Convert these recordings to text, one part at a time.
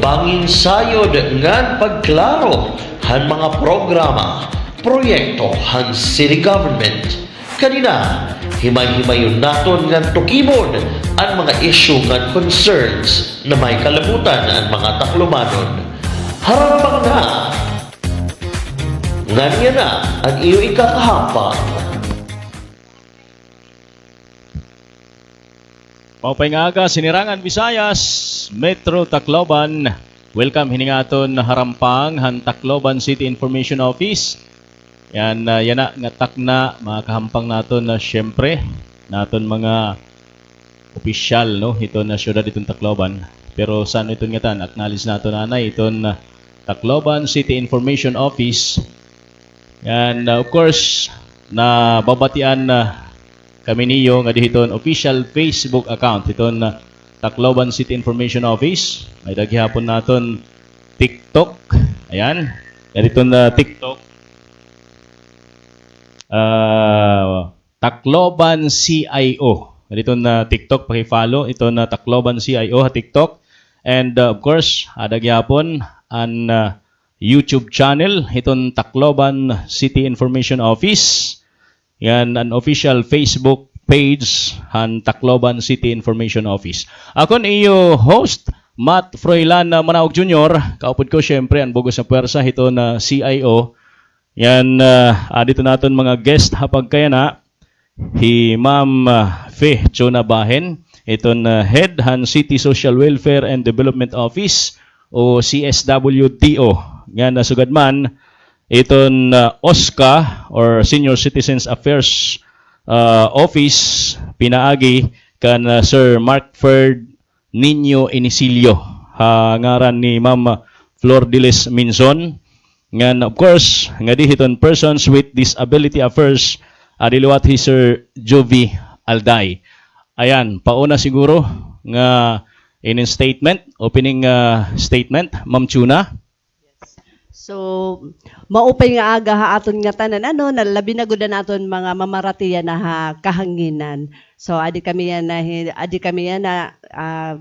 bangin sayod ngan pagklaro han mga programa, proyekto han city government. Kanina, himay-himayon naton ngan tukibon ang mga issue ngan concerns na may kalabutan ang mga Taclobanon. Harapang na! Nganya na ang iyo ikakahapang. Maupay nga aga, Sinirangan, Visayas, Metro Tacloban. Welcome hiningaton harampang han Tacloban City Information Office. Yan na nga takna mga kahampang naton na syempre naton mga opisyal no ito na syudad itong Tacloban. Pero saan ito nga tan acknowledge naton nanay iton Tacloban City Information Office. And of course, na babatian kami niyo nga dihiton official Facebook account iton Tacloban City Information Office. May daghihapon naton TikTok. Ayan. Iton TikTok. Tacloban CIO. Iton TikTok paki-follow iton Tacloban CIO ha TikTok. And of course, daghihapon an YouTube channel, iton Tacloban City Information Office. Yan, an official Facebook page, han Tacloban City Information Office. Ako iyo host, Matt Froilan Manaog Jr. Kaupod ko syempre, ang bugos na pwersa, ito na CIO. Yan, dito natin mga guest hapag kaya na, hi Ma'am Fe Chona Bahen, ito na Head han City Social Welfare and Development Office, o CSWDO. Yan nasugad man iton OSCA or Senior Citizens Affairs Office pinaagi kan Sir Markford Nino Inisilio ngaran ni Ma'am Flor Diles Minzon. Ngan of course nga dihiton Persons with Disability Affairs adiliwat hi Sir Jovi Alday. Ayan, pauna siguro nga in statement, opening statement, Ma'am Chuna. So, maupay nga aga ha aton nga tanan nalabi na gud naton mga mamaratiya na ha kahanginan. So adi kami yan na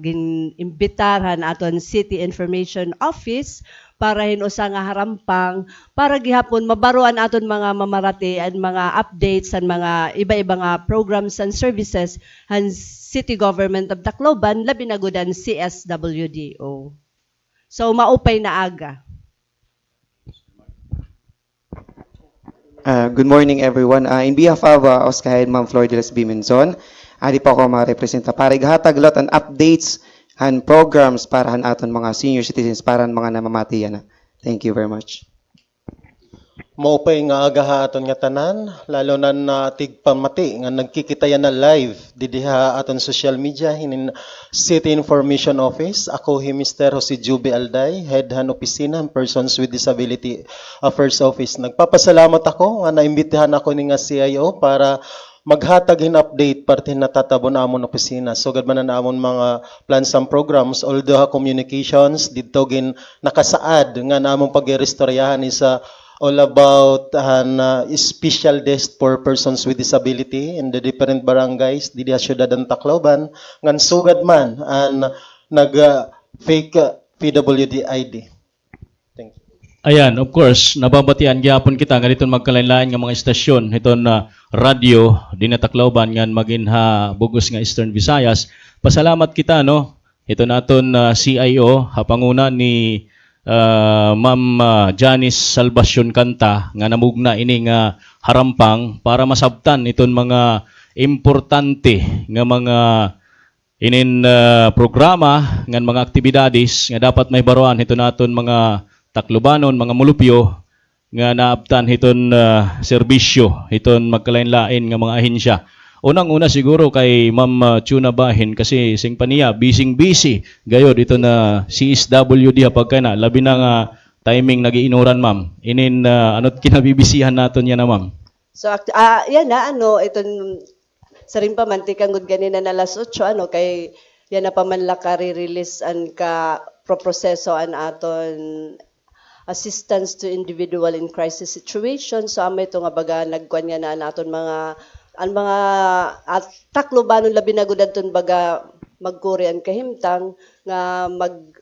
gin-imbitaran aton City Information Office para hinusa nga harampang para gihapon mabaruan aton mga mamarati and mga updates and mga iba-iba nga programs and services han City Government of Tacloban labi na gud ang CSWDO. So maupay na aga. Good morning, everyone. In behalf of Oscar Ma'am Flor Diles Biminzon, adi po ako ma-representa para igahatag lot and updates and programs para han aton mga senior citizens para mga namamatiyan. Thank you very much. Maupay nga aga aton nga tanan, lalo na tigpamati nga nagkikitayan na live didiha aton social media hinin City Information Office. Ako hi Mr. Jose Juby Alday, Head han Opisina and Persons with Disability Affairs Office. Nagpapasalamat ako nga naimbitahan ako ni nga CIO para maghatag hin update parte natatabon amon opisina. So gad man na amon mga plans and programs, although communications didto gin nakasaad nga namong pagrestoryahan isa all about an special desk for persons with disability in the different barangays di syudad ng Tacloban ngan sugad man an fake PWD ID. Thank you. Ayan, of course, nababatian gyapon kita nga dito magkalain-lain nga mga istasyon iton na radio di na Tacloban ngan maginha bugos nga Eastern Visayas. Pasalamat kita no. Ito naton CIO hapanguna ni Ma'am Janice Salvacion Kanta nga namugna ini nga harampang para masabtan iton mga importante nga mga programa ngan mga aktibidades nga dapat may baruan ito naton mga Taclobanon, mga mulupyo nga naabtan iton serbisyo iton magkalain-lain nga mga ahensya. Unang-una siguro kay Ma'am Chuna Bahin kasi sing paniya busy gayod ito na CSWD hapag kana labi na nga timing nagiinuran ma'am. Inin ano't kinabibisihan naton yan na ma'am. So yan na iton sa rin pa mantikang gud ganina na alas 8 kay yan na pa man la ka release an ka proproseso an aton assistance to individual in crisis situation. So amay ito nga baga nagkuan nga na aton mga Taclobanon labi na gudanton baga magkuri ang kahimtang nga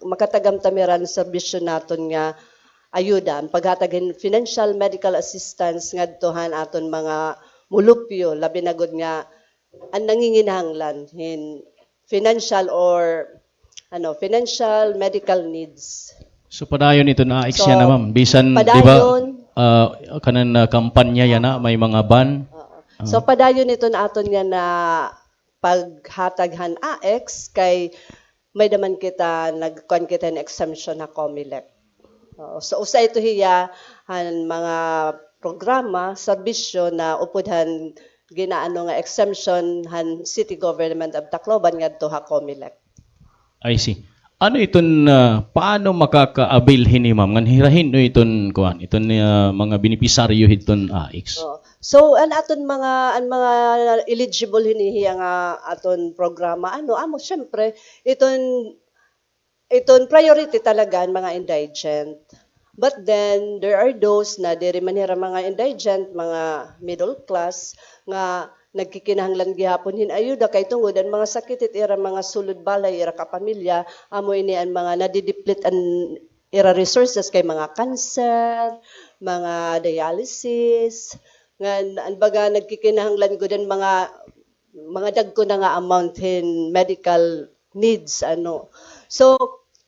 makatagam tamiran sa serbisyo naton nga ayuda ang paghatagin financial medical assistance ngadtohan aton mga mulupyo labi na gud nga ang nanginginahanglan in financial or financial medical needs. So padayon ito na So, yan na ma'am. Bisan, di ba, padayon, kanan kampanya yan na, may mga ban. So padayon ito na aton nga na paghataghan AX kay may daman kita nagkuan kita ng exemption na COMELEC. So usa ito hiya han mga programa, serbisyo na upodhan ginaano nga exemption han City Government of Tacloban ngadto ha COMELEC. I see. Ano iton, paano makaka-avail hini ma'am? Ngan hirahin no iton kuan, iton mga benepisaryo iton AX. So an aton mga eligible hinihiya nga aton programa amo syempre iton priority talaga ang mga indigent. But then there are those na diri man hira mga indigent, mga middle class nga nagkikinahanglan gihapon hin ayuda kay tungod ang mga sakit ira mga sulod balay ira ka pamilya amo ini ang mga nadideplete an ira resources kay mga cancer, mga dialysis nga baga nagkikinahanglan gud ang mga dagko na nga amount in medical needs So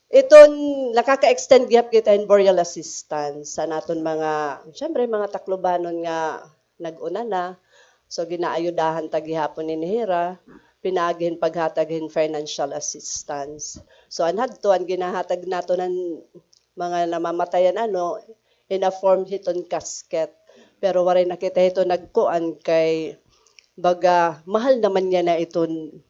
iton nakaka-extend gyap kita in burial assistance sa naton mga syempre mga Taclobanon nga nag-una na. So ginaayudahan ta gihapon ni Hira, pinaagin paghatagin financial assistance. So anhadto ang ginahatag nato ng mga namamatayan in a form hiton casket. Pero waray nakita ito nagkuan kay baga mahal naman niya na iton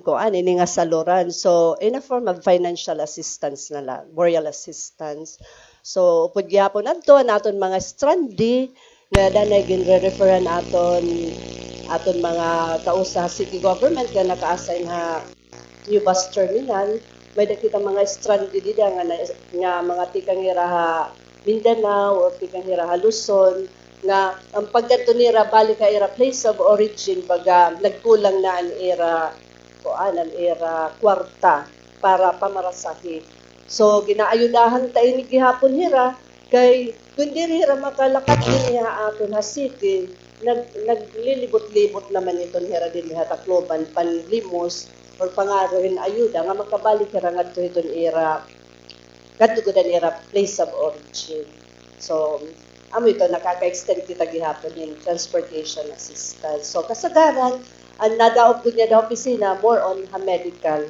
kuan ini nga saluran. So in a form of financial assistance na lang, burial assistance. So upod gihapon adto naton mga strandi nga danay ginre-referan aton mga kausa city government nga naka-assign ha new bus terminal. May nakita mga stranded dida nga mga tikang ira Mindanao o tikang ira Luzon nga ang pagkanto nira balik ka ira place of origin baga nagkulang na ang ira kwarta para pamarasahi. So ginaayudahan ta ini gihapon hira kay kun diri ra makalakat niya aton ha city naglilibot-libot naman iton hira dinhi ha Tacloban panlimos or pangarohin ayuda nga makabalik ra ngadto iton ira kadto gud ira place of origin. So amo ito nakaka-extend kita gihapon in transportation assistance. So kasagaran ang nadaog gud niya da opisina more on ha medical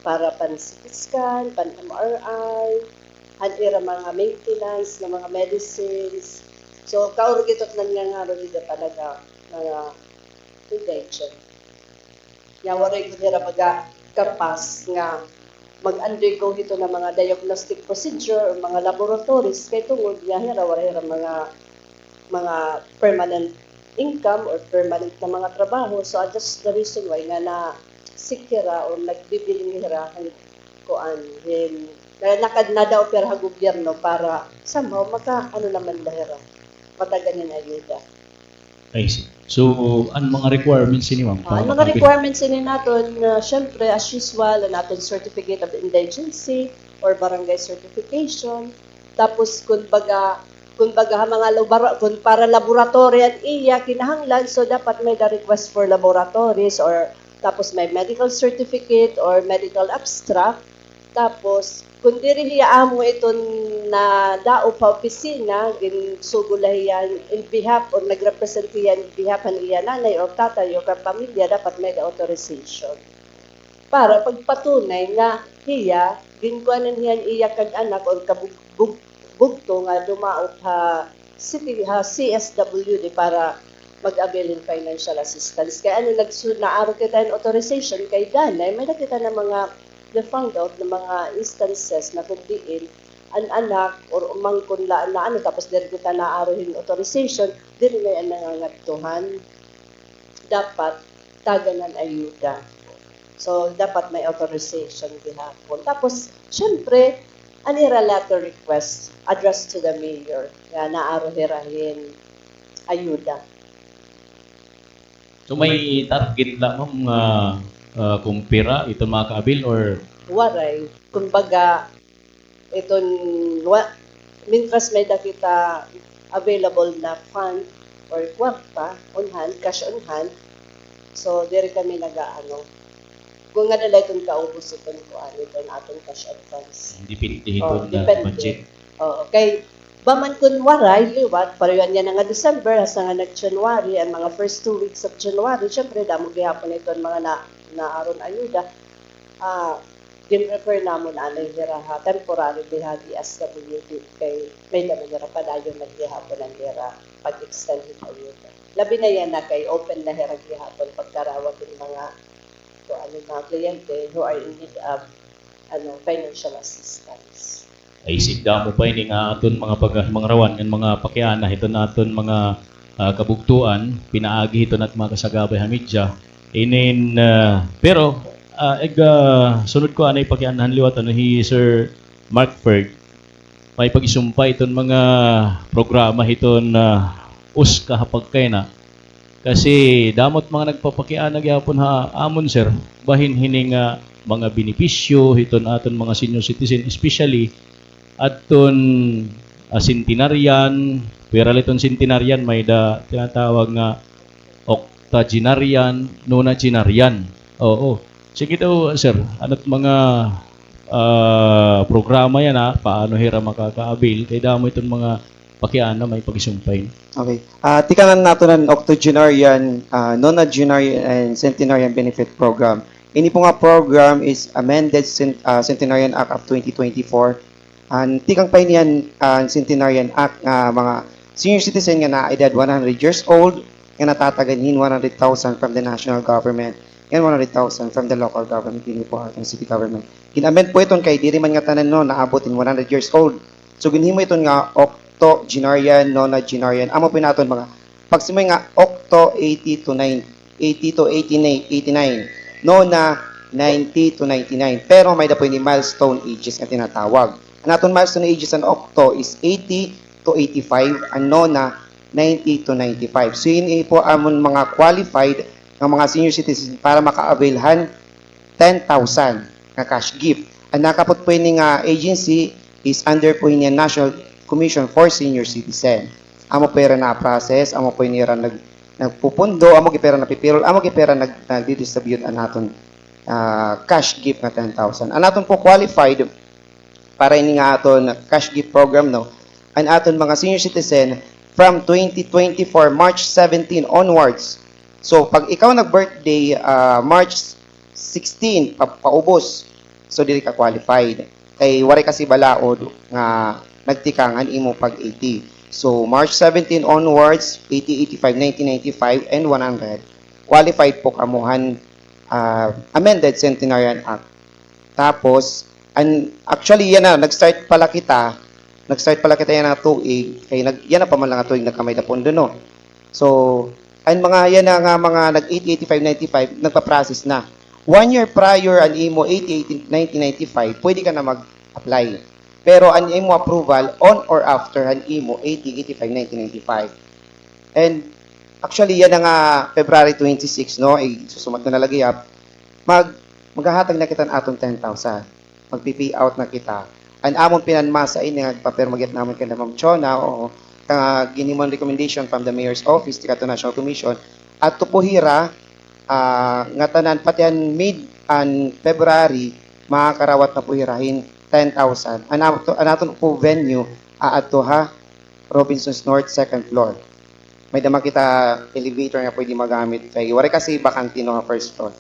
para pan CT scan, pan MRI, ang ira mga maintenance ng mga medicines. So, kaurgitot lang nga nga dito talaga mga indigent. Nga waray ko nila kapas nga mag-undergo ito ng mga diagnostic procedure o mga laboratories kay tungod nga hira waray mga permanent income or permanent na mga trabaho. So, just the reason why nga na sikira o nagbibiling hira kuan nakad na daw pero gobyerno para somehow naman dahera matagan yung ayuda. I see. So, ang mga requirements ni ma'am? Ang mga requirements ni naton syempre as usual ang naton certificate of indigency or barangay certification. Tapos kung baga kung para laboratory at iya kinahanglan so dapat may the request for laboratories or tapos may medical certificate or medical abstract. Tapos, kung diri hiya amo iton na dao pa opisina, ginsugulahiyan in behalf or nagrepresent yan in behalf ng iya nanay o tatay o kapamilya, dapat may authorization. Para pagpatunay na hiya, ginkuanan hiyan iya kag anak o kabugto nga dumaot ha CSWD para mag-avail in financial assistance. Kaya naaro kita in authorization kay danay, may nakita na mga na-found out na mga instances na kung diin an anak or umangkon la na tapos diri kita naarohin authorization diri may nangangadtuhan dapat taganan ayuda. So dapat may authorization gihapon. Tapos syempre anira letter request addressed to the mayor nga naarohirahin ayuda. So may target lang kung pira itong mga kaabil or Waray, kumbaga, iton, mintras may kita available na fund or kwarta on hand, cash on hand, so diri kami nagaano. Kung nga nila itong kaubos itong kuan, itong atong cash advance. depende Oh, ito na depende. budget. Oo, kay baman kun waray liwat parehan niya nga December hasta nga nag-January ang mga first 2 weeks of January syempre damo gihapon ito mga na aron ayuda gin-refer namon anay dira ha temporary diha di SWD kay may naman dira padayon na gihapon ang dira pag-extend ng ayuda labi na yan na kay open na hira gihapon pagkarawag ng mga mga kliyente who are in need of financial assistance. Ay sigda mo pa ini nga aton mga rawan ng mga pakiana ito na aton mga kabugtuan pinaagi ito nat mga kasagabay hamidya inin pero sunod ko anay pakianahan liwat hi Sir Mark Ferg may pag-isumpay iton mga programa iton uska hapagkay na kasi damot mga nagpapakiana gyapon ha amon sir bahin hining mga benepisyo iton aton mga senior citizen especially aton centenarian, pero iton centenarian may tinatawag nga octogenarian, nonagenarian. Oo. Sige daw sir, ano't mga programa yan paano hira makakaabil kay damo iton mga pakiana may pagisumpay. Okay. Tikanan nato ng octogenarian, nonagenarian, and centenarian benefit program. Ini po nga program is amended Centenarian Act of 2024. Tikang pa niyan Centenarian Act nga mga senior citizen nga na edad 100 years old nga natataganhin 100,000 from the national government and 100,000 from the local government din po ang city government. Ginamend po iton kay diri man nga tanan no naabot in 100 years old. So ginhimo iton nga octogenarian, nonagenarian. Amo po naton mga pagsimoy nga octo 80 to 89, nona 90 to 99. Pero may dapoy ni milestone ages nga tinatawag. Ang aton milestone ages ang octo is 80 to 85, ang nona 90 to 95. So yun po amon mga qualified ng mga senior citizens para maka-availhan 10,000 nga cash gift. Ang nakapot po yun nga agency is under po yun National Commission for Senior Citizen. Amo po yung na-process, amo po yun nagpupundo, amo gipera napipirol, amo gipera nag-distribute ang aton cash gift na 10,000. Ang aton po qualified para ini nga aton cash gift program no. Ang aton mga senior citizen from 2024 March 17 onwards. So pag ikaw nag-birthday March 16 paubos, so dili ka qualified. Kay wari kasi balaod nga nagtikangan imo pag 80. So March 17 onwards, 80, 85, 1995 and 100 qualified po kamuhan amended Centenarian Act. Tapos actually yan na nag-start pala kita yan na tuig kay yan na pa man lang tuig nagkamay da pondo no. So ang mga yan na nga mga nag 80, 85, 95 nagpa-process na. 1 year prior ang imo 80, 1995 pwede ka na mag-apply. Pero ang imo approval on or after ang imo 80, 85, 1995. And actually yan na nga February 26 no susumat na nalagay maghahatag na kita ng atong 10,000. Magpi-pay out na kita. Ang among pinanmasa ini nagpapermaget naman kay Ma'am Chona o ginimon recommendation from the Mayor's Office to National Commission at tupuhira nga tanan pati ang mid and February makakarawat na puhirahin 10,000. Anaton po venue aadto Robinsons North second floor. May dama kita elevator nga pwede magamit kay wala kasi bakante no first floor.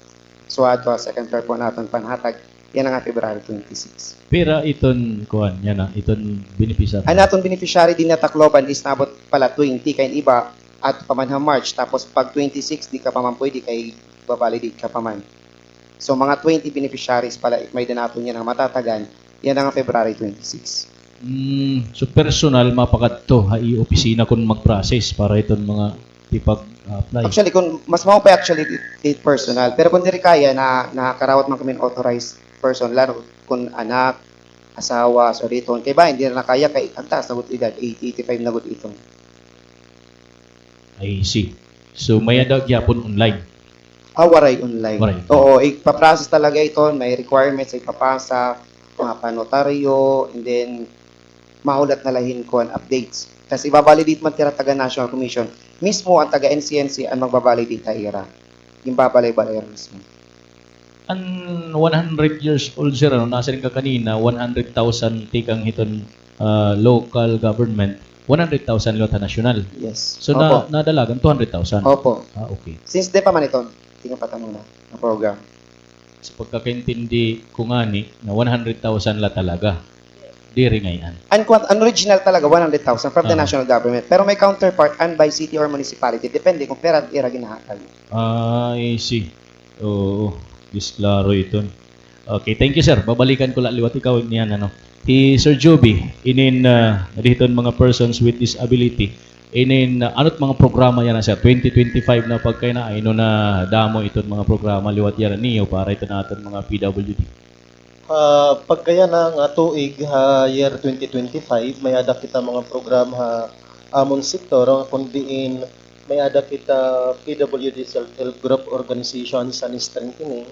So ato second floor po naton panhatag yan ang February 26. Pira iton kuan yan na iton beneficiary. Ang atong beneficiary din na Tacloban is nabot pala 20 kay iba at pamanha March tapos pag 26 di ka pa man pwede kay babalidate ka pa man. So mga 20 beneficiaries pala may danaton yan ang matatagan yan ang February 26. So personal mapakadto i-opisina kun mag-process para iton mga ipag-apply. Actually kung mas mao pa actually it personal pero kung diri kaya na nakarawat man kami authorized person lalo kung anak, asawa, so dito kay ba hindi na kaya kay ang taas na gud edad 80, 85 na gud ito. I see. So may adag yapon online. Waray online. Waray. Oo, ipaprocess talaga ito, may requirements ay ipapasa, mga panotaryo, and then mahulat na lahin ko ang updates. Kasi ibabalidate man tira taga National Commission. Mismo ang taga NCNC ang magbabalidate ta ira. Yung babalay-balay mismo. An 100 years old sir, ano, nasa rin ka kanina, 100,000 tikang hiton local government, 100,000 lota national. Yes. So Opo. nadalagan 200,000. Opo. Okay. Since de pa man ito, tingnan pa tanong na ang program. So pagkakaintindi ko nga ni, na 100,000 la talaga. Diri ngayon. Ang original talaga, 100,000 from the Ah. national government. Pero may counterpart and by city or municipality. Depende kung pera ira ginahakal. I see. Oo, disklaro ito. Okay, thank you sir. Babalikan ko liwat ikaw niyan ano. Si Sir Joby, inin dito mga persons with disability, inin ano't mga programa yan na sir? 2025 na pagkay na ay no na damo iton mga programa liwat yan niyo para ito natin mga PWD. Pagkaya na nga tuig year 2025, may ada kita mga programa amon sektor kundiin may ada kita PWD self-help group organization sa strengthening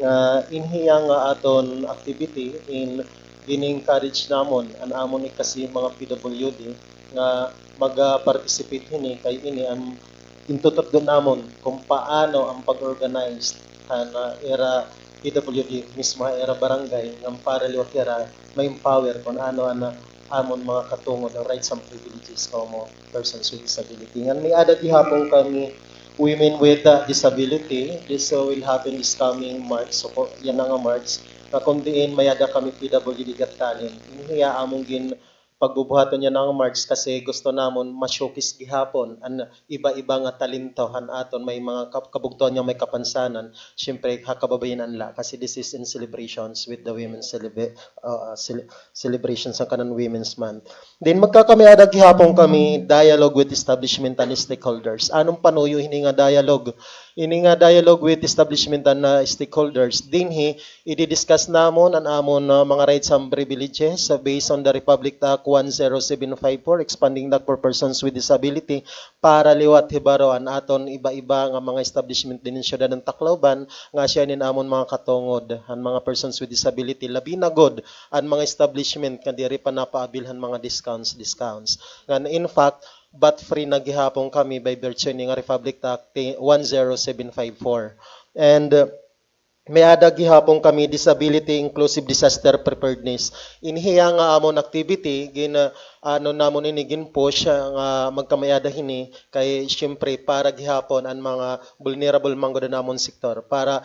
nga inhiya nga aton activity in gin-encourage namon an amon ni kasi mga PWD nga mag-participate hini kay ini ang intutok doon namon kung paano ang pag-organize na era PWD mismo era barangay ng para liwat era may empower kung ano amon mga katungod ng rights and privileges como persons with disability. Ngan may ada gihapon kami women with disability. This will happen this coming March. So yan na nga March. Na kung diin may ada kami PWD Got Talent. Inihiya among gin pagbubuhaton niya ng March kasi gusto namon ma-showcase gihapon ang iba-iba nga talento han aton may mga kabugtuan niya may kapansanan syempre hakababayan la kasi this is in celebrations with the women's celebrations sa kanan Women's Month. Then magkakamiada gihapon kami dialogue with establishment and stakeholders. Anong panuyo hini nga dialogue? Ini nga dialogue with establishment and stakeholders. Dinhi i-discuss namon ang amon mga rights and privileges based on the Republic Act 10754 expanding that for persons with disability para liwat hibaro an aton iba-iba nga mga establishment din sa syudad ng Tacloban nga siya nin amon mga katungod an mga persons with disability labi na god an mga establishment nga diri pa napaabilhan mga discounts nga in fact but free na gihapon kami by virtue ni nga Republic Act 10754 and may ada gihapon kami disability inclusive disaster preparedness. Inhiya nga amon activity ano namon ini gin-push nga magkamayada hini kay syempre para gihapon ang mga vulnerable manggod namon sektor para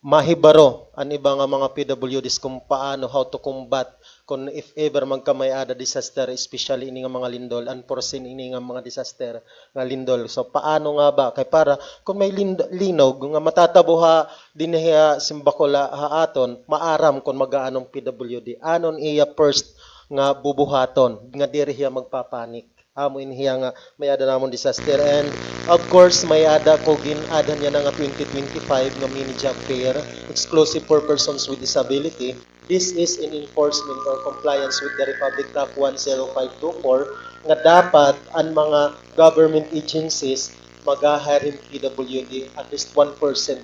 mahibaro ang iba nga mga PWDs kung paano how to combat kung if ever magkamayada disaster especially ini nga mga lindol unforeseen ini nga mga disaster nga lindol so paano nga ba kay para kung may linog nga matatabuha dinhiya simbakola haaton maaram kung magaanong PWD anon iya first nga bubuhaton nga diri hiya magpapanik amo inhiya nga may ada namon disaster and of course may ada ko gin-adan niya nga 2025 nga mini job fair exclusive for persons with disability. This is in enforcement or compliance with the Republic Act 10524 nga dapat ang mga government agencies mag-hire PWD at least 1%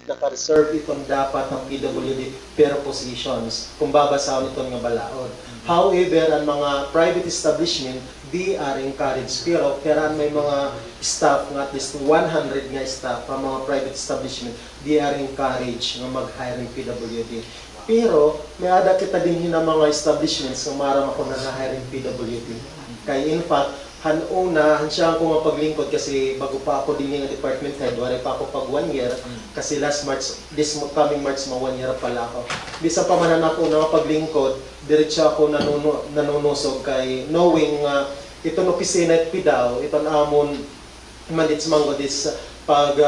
naka-reserve itong dapat ng PWD per positions kung babasahon ito nga balaod. However, ang mga private establishment they are encouraged pero may mga staff nga at least 100 nga staff ang mga private establishment they are encouraged nga mag-hire ng PWD. Pero may ada kita din ng mga establishments nga maram ako na na-hire ng PWD. Kaya in fact, hanuna, siya ko nga paglingkod kasi bago pa ako din ng department head, wala pa ako pag 1 year kasi last March, this coming March 1 year pala ako. Bisa pa man ako na paglingkod, diretso ako nanunusog kay knowing itong opisina at pidaw, itong amon manits mango this pag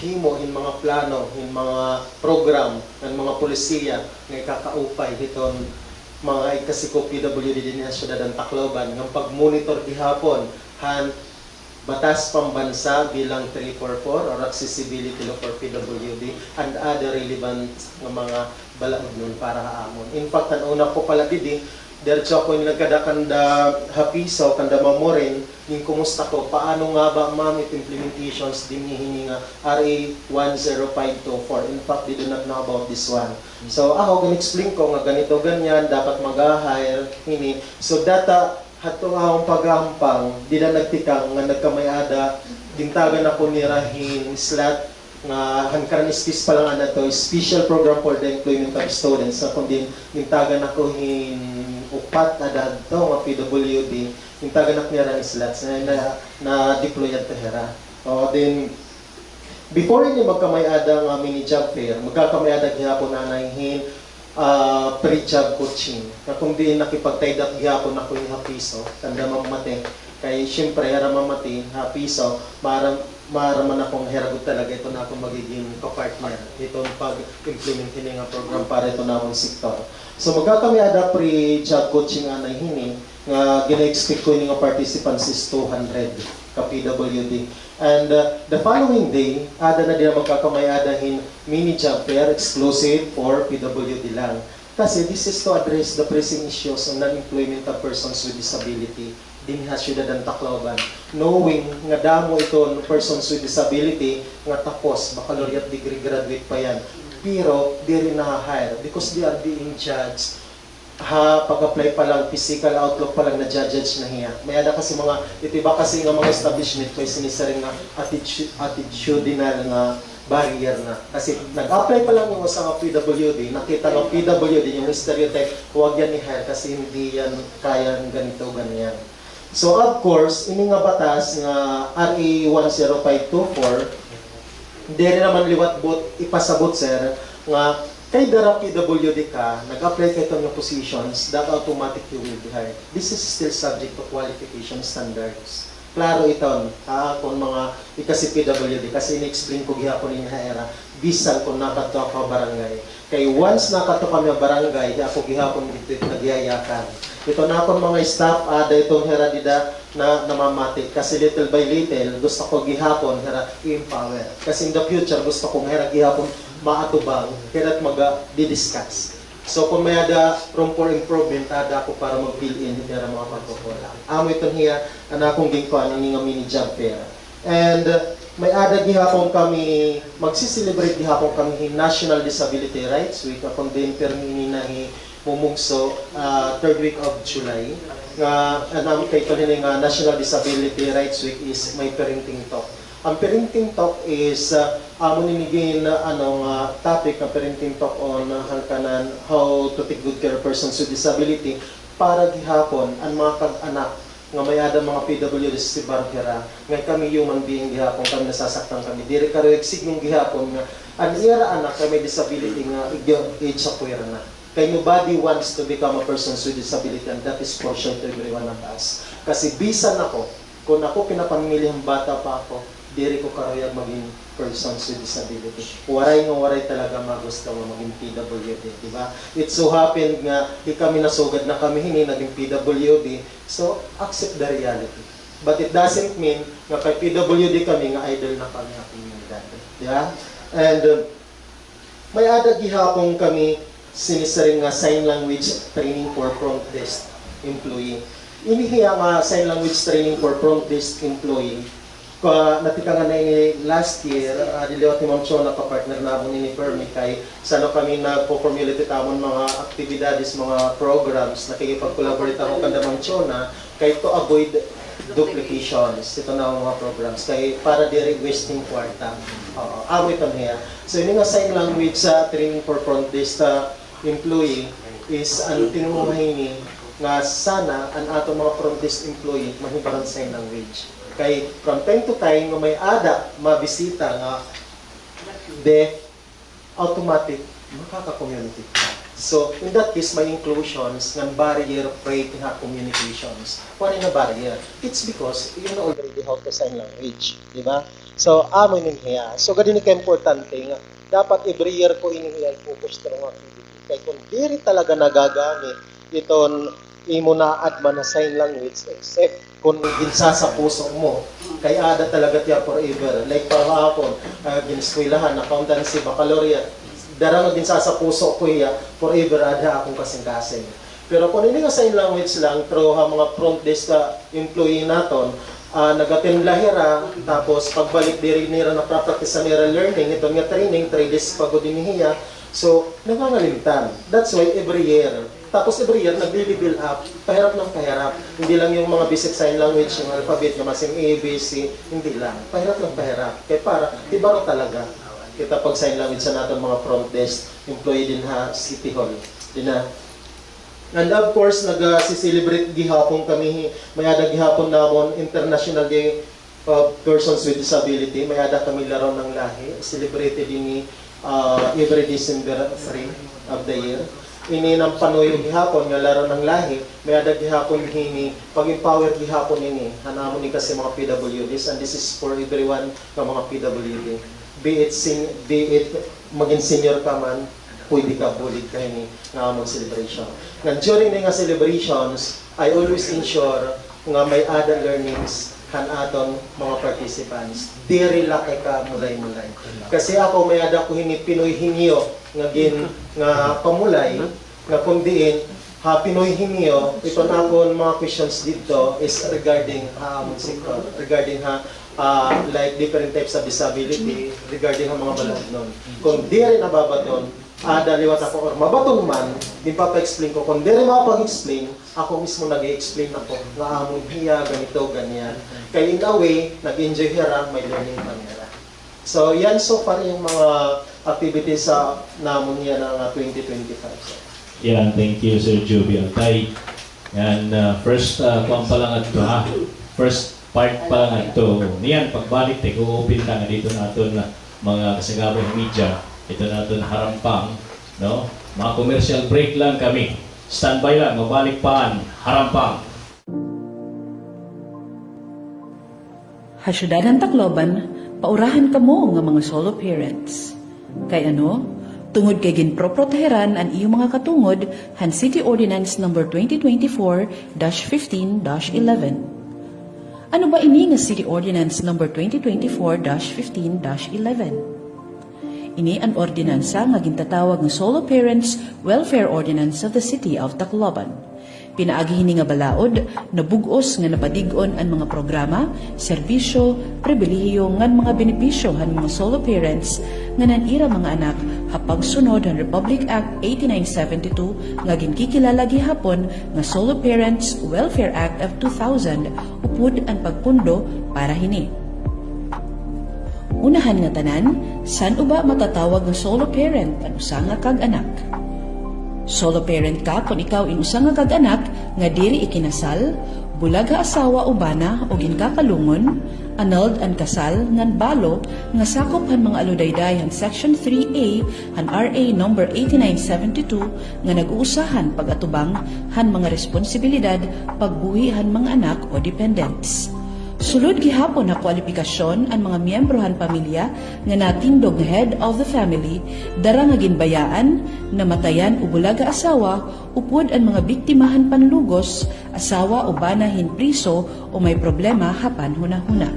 himo in mga plano, in mga program ng mga polisiya nga ikakaupay itong mga ikasiko PWD din sa syudad ng Tacloban ng pag-monitor gihapon han batas pambansa bilang 344 or accessibility law for PWD and other relevant nga mga balaod nun para haamon. In fact, ang una ko pala didi diretso ako yung nagkadakanda hapiso, kanda mamorin, yung kumusta ko, paano nga ba ma'am it implementations din hini nga RA 10524. In fact, they do not know about this one. So ako, gan-explain ko nga ganito, ganyan, dapat mag-hire, hini. So data, hatong akong pagampang, di na nagtikang nga nagkamayada, dintagan ako ni Rahin slot nga hankaran iskis pa lang to special program for the employment of students na kundi dintagan ako hin upat na dadto nga PWD dintagan ako niya slots na deploy at hera. O then before ini magkamayada nga mini job fair, magkakamayada gyapon na hin pre-job coaching. Na kung di nakipag-tied-up gyapon ako yung hapiso, tanda mamate. Kaya siyempre, hara mamate, hapiso, maraman akong heragot talaga. Ito na akong magiging kapartner. Itong pag-implement hini nga program para ito na akong sektor. So magkakamiada pre-job coaching anay hini, nga gina-expect ko yung participants is 200 ka PWD. And the following day, ada na din magkakamayadahin mini job fair exclusive for PWD lang. Kasi this is to address the pressing issues on non-employment of persons with disability din ha syudad ng Tacloban. Knowing nga damo ito ng persons with disability nga tapos baccalaureate degree graduate pa yan. Pero di rin na-hire because they are being judged pag-apply pa lang, physical outlook pa lang na-judge na hiya. May ada kasi mga, ito iba kasi nga mga establishment may sinisaring nga attitudinal nga barrier na. Kasi nag-apply pa lang yung sa PWD, nakita ng PWD yung stereotype, huwag yan i-hire kasi hindi yan kaya ganito, ganyan. So of course, ini nga batas nga RA 10524, hindi rin naman liwat ipasabot sir, nga kay dara PWD ka, nag-apply ka itong positions, that automatic you will be hired. This is still subject to qualification standards. Klaro ito, kung mga ikasi PWD, kasi in-explain ko gihapon yung haera, bisan kung nakato ka barangay. Kay once nakato kami barangay, ako gihapon dito nagyayakan. Ito na akong mga staff, ada itong hera dida na namamati. Kasi little by little, gusto ko gihapon, hera i-empower. Kasi in the future, gusto kong hera gihapon maatubang, kaya mag-discuss. So kung may ada room for improvement, ada ako para mag-fill in, hindi na mga pagkukulang. Amo ito niya, akong gingkuan, ang nga mini job fair. And may ada gihapon kami, magsiselebrate gihapon kami National Disability Rights Week, akong din termini na mumugso 3rd week of July. Nga, kay ito nga National Disability Rights Week is may parenting talk. Ang parenting talk is amo ninigin topic ng parenting talk on hangkanan how to take good care of persons with disability para gihapon ang mga kag-anak nga may ada mga PWD si Barbera nga kami human being gihapon kami nasasaktan kami dire karo yung gihapon nga ang ira anak kay may disability nga age sa kuwera na kay nobody wants to become a person with disability and that is for sure to everyone of us kasi bisan ako kung ako pinapamilihang bata pa ako diri ko karoyag maging persons with disability. Waray talaga magusto mo maging PWD, di ba? It so happened nga di kami nasugad na kami hini naging PWD, so accept the reality. But it doesn't mean nga kay PWD kami nga idol na kami aking dati. Di ba? And may ada gihapon kami sinisaring nga sign language training for front desk employee. Inihiya nga sign language training for front desk employee. Natika nga na ini last year, diliwat ni Ma'am Chona ka-partner na akong ini Permi kay sano kami nagpo-formulate tamon mga aktibidades, mga programs, nakikipag-collaborate ako kanda Ma'am Chona kay to avoid duplications. Ito na ang mga programs kay para diri wasting kwarta. Amo ito niya. So ini nga sign language sa training for front desk employee is ang tinunguhin nga sana ang ato mga front desk employee mahibaran sign language. Kay from time to time nga may ada mabisita nga deaf automatic makaka-communicate. So in that case may inclusions ng barrier break nga communications. What is a barrier? It's because you know already how to sign language, di ba? So amo nin hiya. So gadi ni importante nga dapat every year ko inihiya focus strong activity. Kay kung diri talaga nagagamit iton imo na adman na sign language except kung ginsa sa puso mo kay ada talaga tiya forever like pahapon giniskwelahan accountancy baccalaureate dara nga ginsa sa puso ko iya forever ada akong kasing-kasing Pero kung hindi nga sign language lang, pero ha mga front desk ka employee naton, nag-attend lahira, tapos pagbalik diri nira na practice sa nira learning, ito nga training, 3 days pagod inihiya. So, nangangalimtan. That's why every year, tapos every year, nag-level up, pahirap ng pahirap. Hindi lang yung mga basic sign language, yung alphabet, yung masing A, B, C, hindi lang. Pahirap ng pahirap. Kaya para, di baro talaga. Kita pag sign language sa natin mga front desk, employee din ha, City Hall. Din na. And of course, nag-celebrate gihapon kami, may ada gihapon namon International Day of Persons with Disability. May ada kami laro ng lahi. Celebrated ini every December 3 of the year. Ini ng Panoy gihapon nga laro ng lahi. May ada gihapon hini pag-empower gihapon ini. Hanamon ni kasi mga PWDs, and this is for everyone ng mga PWD. Be it maging senior ka man, pwede ka bulig ka ini nga among celebration. Nga during nga celebrations, I always ensure nga may other learnings kan aton mga participants. Diri laki ka mulay-mulay. Kasi ako may ada ko hini Pinoy hinyo nga pamulay nga kung diin Pinoy hinyo, ito na ako mga questions dito is regarding regarding like different types of disability, regarding mga balad nun. Kung di rin nababaton, daliwat ako or mabatong man, di pa pa-explain ko. Kung di rin makapag-explain, ako mismo nag-explain ako nga amon hiya, ganito, ganyan. Kaya in a way, nag-enjoy hira, may learning pa nila. So yan so far yung mga activities sa namon niya ng 2025. Yan, thank you Sir Joby Altay. And first kuwan pa lang ito ha. First part pa lang ito. Niyan, pagbalik tayo, open ka nga dito natin na mga kasagabang media. Ito natin harampang, no? Mga commercial break lang kami. Standby lang, mabalik paan, harampang. Hasyudanan Tacloban, paurahan kamo nga mga solo parents. Kay ano? Tungod kay ginproproteheran ang iyong mga katungod han City Ordinance No. 2024-15-11. Ano ba ini nga City Ordinance No. 2024-15-11? Ini ang ordinansa nga gintatawag nga Solo Parents Welfare Ordinance of the City of Tacloban. Pinaagi hini nga balaod, nabugos nga napadig-on ang mga programa, serbisyo, pribilehiyo ngan mga benepisyo han mga solo parents nga nanira mga anak hapag sunod ang Republic Act 8972 nga ginkikilala gihapon nga Solo Parents Welfare Act of 2000 upod ang pagpundo para hini. Unahan nga tanan, saan uba matatawag nga solo parent ang usa nga kag-anak? Solo parent ka kung ikaw inusa nga kag-anak nga diri ikinasal, bulag nga asawa o bana o ginkakalungon, annulled ang kasal ngan balo nga sakop han mga aludayday han Section 3A han RA number 8972 nga nag-uusahan pag-atubang han mga responsibilidad pagbuhi han mga anak o dependents. Sulod gihapon na kwalifikasyon ang mga miyembro han pamilya nga natindog nga head of the family, dara nga ginbayaan, namatayan o bulag nga asawa, upod ang mga biktimahan panlugos, asawa o banahin priso o may problema hapan hunahuna.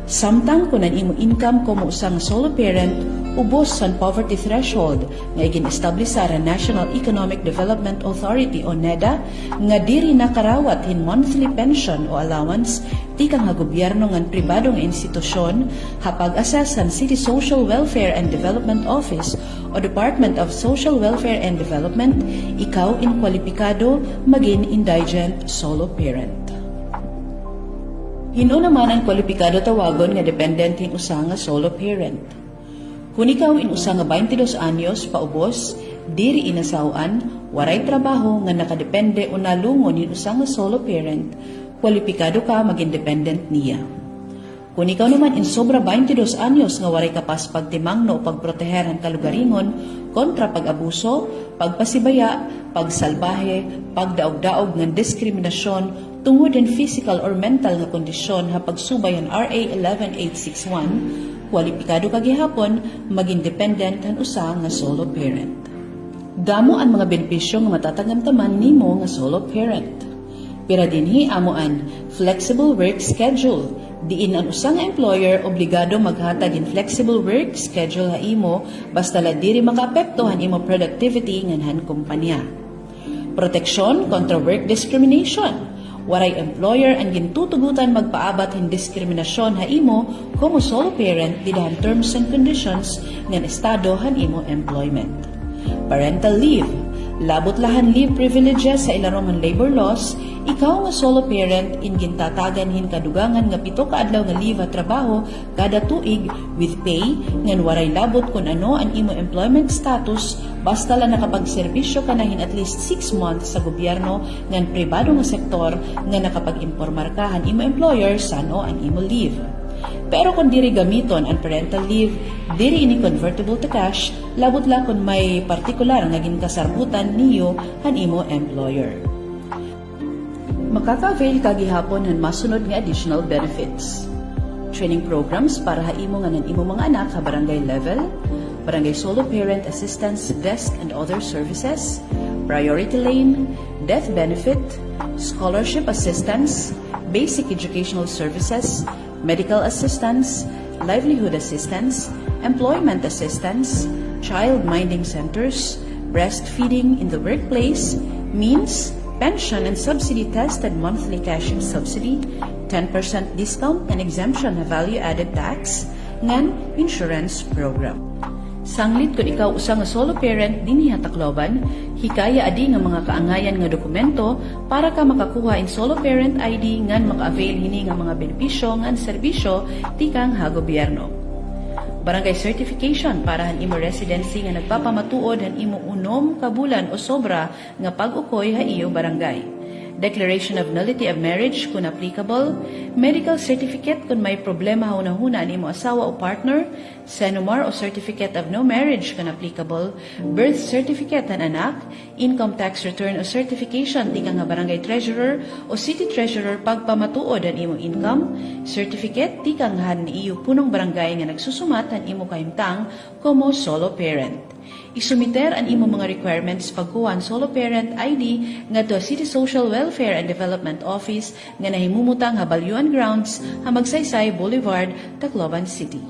Samtang kung ang imong income como usang solo parent, ubos sa poverty threshold nga igin-establish sa National Economic Development Authority o NEDA nga diri nakarawat hin monthly pension o allowance ti kang nga gobyerno ngan pribado nga institusyon hapag-assess sa City Social Welfare and Development Office o Department of Social Welfare and Development, ikaw inkwalipikado maging indigent solo parent. Hino naman ang kwalipikado tawagon nga dependent hin usa nga solo parent. Kung ikaw inusa nga 22 anyos paubos, diri inasawan, waray trabaho nga nakadepende o nalungon hin usa nga solo parent, kwalipikado ka maging dependent niya. Kung ikaw naman in sobra 22 anyos nga waray kapas pagtimangno o pagproteheran kalugaringon kontra pag-abuso, pagpasibaya, pagsalbahe, pagdaog-daog ng diskriminasyon tungod in physical or mental nga kondisyon hapag subayan RA 11861, kwalipikado ka gihapon maging dependent han usa nga solo parent. Damo ang mga benepisyo nga matatangamtaman nimo nga solo parent. Pira dinhi amo an flexible work schedule. Diin ang usa nga employer obligado maghatag in flexible work schedule ha imo basta la diri makaapektuhan imo productivity nganhan kumpanya. proteksyon kontra work discrimination. Waray employer ang gintutugutan magpaabat hin diskriminasyon ha imo como solo parent didahan terms and conditions ng estado han imo employment. Parental leave. Labot lahan leave privileges sa ilarongan labor laws, ikaw nga solo parent in gintatagan hin kadugangan nga 7 ka adlaw nga leave at trabaho kada tuig with pay ngan waray labot kun ano ang imo employment status basta lang nakapagserbisyo ka na hin at least 6 months sa gobyerno ngan pribado nga sektor nga nakapag-impormar ka han imo employer sa ano ang imo leave. Pero kung diri gamiton ang parental leave, diri ini convertible to cash, labot lang kung may partikular nga ginkasarbutan niyo han imo employer. Makaka-avail ka gihapon ng masunod nga additional benefits. Training programs para ha imo nga ng imo mga anak ha barangay level, barangay solo parent assistance desk and other services, priority lane, death benefit, scholarship assistance, basic educational services, medical assistance, livelihood assistance, employment assistance, child minding centers, breastfeeding in the workplace, means, pension and subsidy tested monthly cashing subsidy, 10% discount and exemption na value-added tax, ngan insurance program. Sanglit kung ikaw usang nga solo parent dinhi Tacloban, hikaya adi nga mga kaangayan nga dokumento para ka makakuha in solo parent ID ngan maka-avail hini nga mga benepisyo ngan serbisyo tikang ha gobyerno. Barangay certification para han imo residency nga nagpapamatuod han imo 6 ka bulan o sobra nga pag-ukoy ha iyo barangay. Declaration of nullity of marriage kung applicable, medical certificate kung may problema hunahuna ni mo asawa o partner, SENUMAR o certificate of no marriage kung applicable, birth certificate ng anak, income tax return o certification di ka nga barangay treasurer o city treasurer pagpamatuod ang imo income, certificate di ka nga ni iyo punong barangay nga nagsusumat ang imo kahimtang como solo parent. Isumiter ang imo mga requirements pagkuha ang solo parent ID nga to City Social Welfare and Development Office nga nahimumutang Habalyuan Grounds, Hamagsaysay Boulevard, Tacloban City.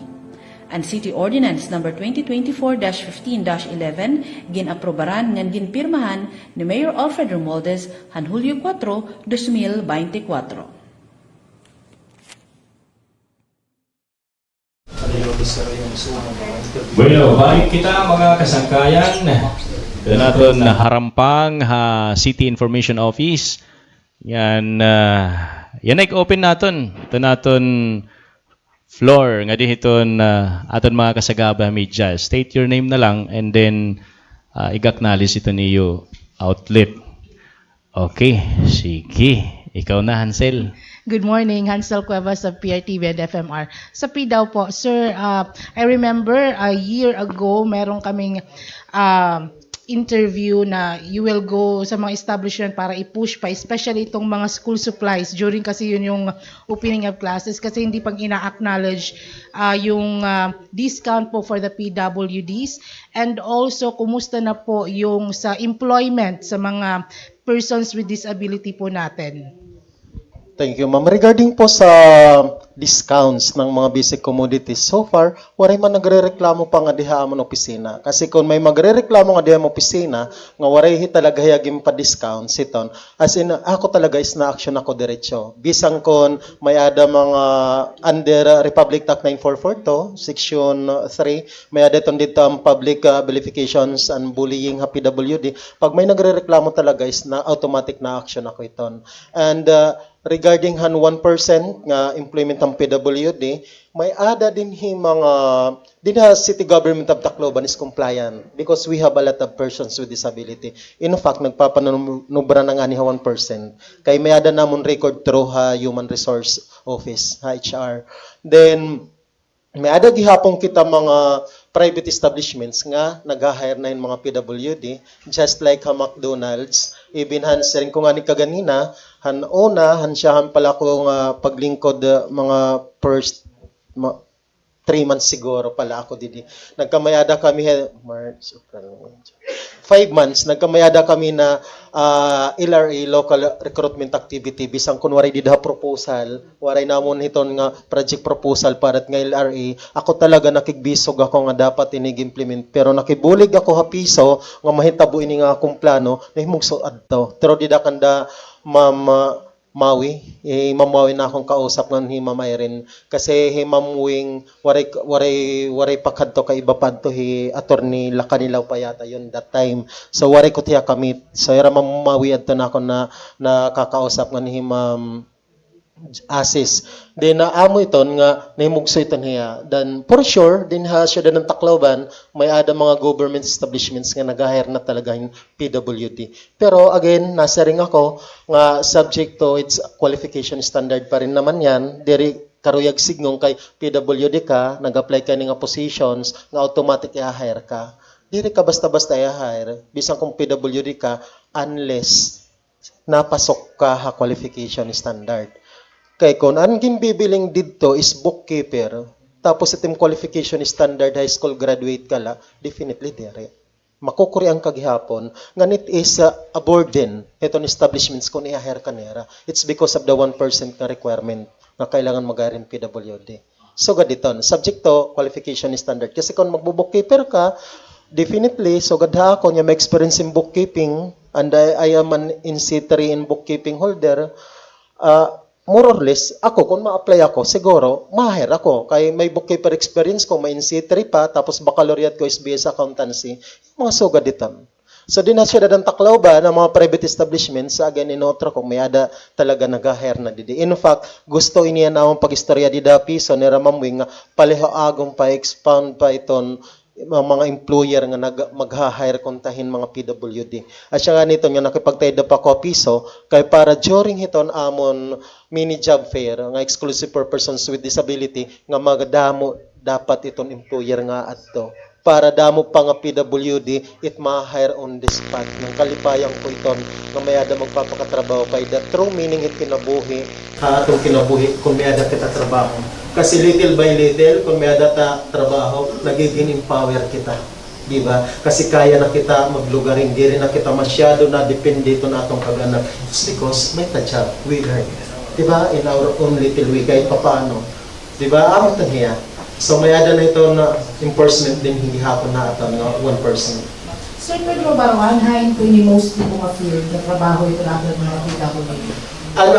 Ang City Ordinance No. 2024-15-11 ginaprobaran ngan ginpirmahan ni Mayor Alfred Romualdez han Hulyo 4, 2024. Bueno, balik kita mga kasangkayan. Ito natin harampang City Information Office. Yan, yan nag-open natin. Ito natin floor. Nga dihiton aton mga kasagaba media. State your name na lang and then i-acknowledge ito niyo outlet. Okay, sige. Ikaw na, Hansel. Good morning, Hansel Cuevas of PRTV and FMR. Sa PDAW po, sir, I remember a year ago, meron kaming interview na you will go sa mga establishment para i-push pa, especially itong mga school supplies during kasi yun yung opening of classes kasi hindi pang ina-acknowledge yung discount po for the PWDs and also kumusta na po yung sa employment sa mga persons with disability po natin. Thank you, ma'am. Regarding po sa discounts ng mga basic commodities, so far, waray man nagre-reklamo pa nga diha amon opisina. Kasi kung may magre-reklamo nga diha amon opisina, nga waray talaga hayagim pa discounts iton. As in, ako talaga is na action ako diretso. Bisang kon may ada mga under Republic Act 9442, Section 3, may ada iton dito ang public vilifications and bullying ha PWD. Pag may nagre-reklamo talaga is na automatic na action ako iton. And regarding han 1% nga employment ng PWD, may ada din mga City Government of Tacloban is compliant because we have a lot of persons with disability. In fact, nagpapanubra na nga ni 1%. Kay may ada namon record through Human Resource Office, HR. Then, may ada gihapon kita mga private establishments nga nag-hire na yung mga PWD, just like McDonald's. Even rin ko nga ni kaganina, han siya pala ko nga paglingkod mga first 3 months siguro pala ako didi. Nagkamayada kami, March, April, 5 months, nagkamayada kami na LRA, Local Recruitment Activity, bisang kunwari dida proposal, waray namon hiton nga project proposal para nga LRA, ako talaga nakigbisog ako nga dapat inig-implement, pero nakibulig ako hapiso, nga mahitabo ini nga akong plano, nahimugso adto. Pero dida kanda, Mawi, mamawi na akong kausap ng Ma'am Irene kasi Ma'am Wing waray pakadto kay iba padto attorney Lakanilaw pa yata yun that time. So waray ko tiya kamit. So era mamawi adto na ako na nakakausap ng Ma'am Asis. Then amo iton nga nahimugso iton hiya. Then for sure din ha siya ng Tacloban may ada mga government establishments nga nag-hire na talaga yung PWD. Pero again nasa ring ako nga subject to its qualification standard pa rin naman yan. Diri karuyag signong kay PWD ka, nag-apply ka nga positions nga automatic i-hire ka. Diri ka basta-basta i-hire bisan kung PWD ka unless napasok ka ha qualification standard. Kay kung ang gimbibiling dito is bookkeeper, tapos itim qualification standard high school graduate ka la, definitely dire. Makukuri ang kagihapon, nganit is a burden itong establishments kung i-hire ka nera. It's because of the 1% na requirement na kailangan mag-hire in PWD. So gaditon, subject to qualification standard. Kasi kung magbo-bookkeeper ka, definitely, so gadha ako niya may experience in bookkeeping, and I am an NC3 in bookkeeping holder, more or less, ako, kung ma-apply ako, siguro, ma-hire ako. Kaya may bookkeeper experience ko, may NC3 pa, tapos baccalaureate ko is BS Accountancy, mga sugad ditan. So, din na siya ng Tacloban, ng mga private establishments, again, inotro kung may ada talaga nag-hire na didi. In fact, gusto iniyan na akong pag-istorya dida piso, ni Ma'am Wing, palihaagong pa, expound pa iton, mga employer nga mag-hire kontahin mga PWD. At siya nga nito nga nakipagtayda pa ko piso kay para during hiton amon mini job fair nga exclusive for persons with disability nga magadamo dapat iton employer nga adto para damo pa nga PWD it ma-hire on the spot. Ng kalipayang ko iton nga mayada magpapakatrabaho kay the true meaning it kinabuhi atong kinabuhi kung mayada kita trabaho. Kasi little by little, kung may data trabaho, nagiging empower kita. Diba? Kasi kaya na kita maglugarin, di rin na kita masyado na depende ito na atong kaganak. It's because may job, we learn. Diba? In our own little way, kahit papaano. Diba? Amot na hiya. So may ada na ito na enforcement din hindi hapon na ito na 1%. Sir, pwede mo baruanhain kung yung mostly mga field na trabaho ito na mga PWD?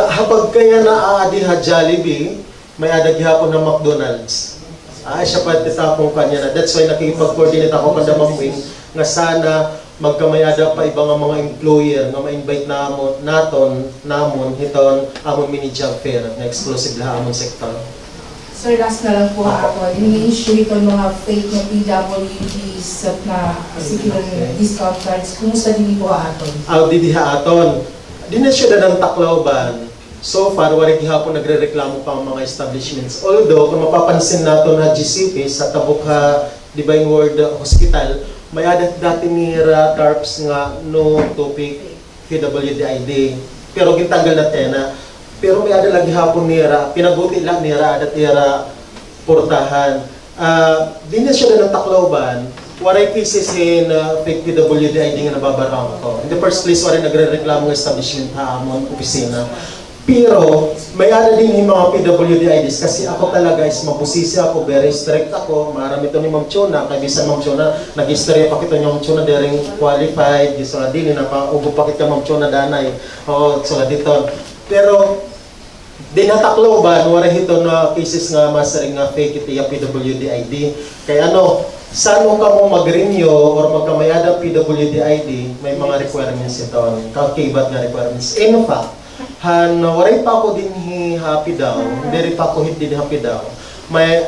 Hapag kaya na aadi ha Jollibee, may adag hapon ng McDonald's. Siya pa tapong kanya na. That's why nakikipag-coordinate ako kanda Ma'am Wing nga sana magkamayada pa ibang mga employer nga ma-invite namon hiton amon mini job fair na exclusive la amon sector. Sir, last na lang po ako. Ini-issue ito mga fake na PWDs at na secure discount cards. Kumusta din po aton? Didi aton. Di na siya ng Tacloban. So far, wari gihapon nagre-reklamo pa ang mga establishments. Although, kung mapapansin nato na GCP sa Tabukha Divine Word Hospital, may adat dati nira TARPS nga no topic PWD ID. Pero gintanggal na tena. Pero may adat lagi hapon nira, pinabuti lang nira, adat nira portahan. Di na siya ng Tacloban, waray cases in fake PWD ID nga nababarang ko. In the first place, waray nagre-reklamo ng establishment ha amon opisina. Pero, may ada din yung mga PWD IDs kasi ako talaga is mabusisi ako, very strict ako. Marami ito ni Ma'am Chona, kay bisan Ma'am Chona, nag-istorya pa kita yung Ma'am Chona daring qualified, so na din, napaugo pa kita Ma'am Chona danay. So na dito. Pero, dinataklo ba, wala ito na cases nga masaring nga fake ito yung PWD ID. Kaya saan mo ka mo mag-renew or magkamayada PWD ID, may mga requirements ito, kakibat na requirements. In fact, waray pa ako din happy daw, hindi pa ako hindi happy daw. May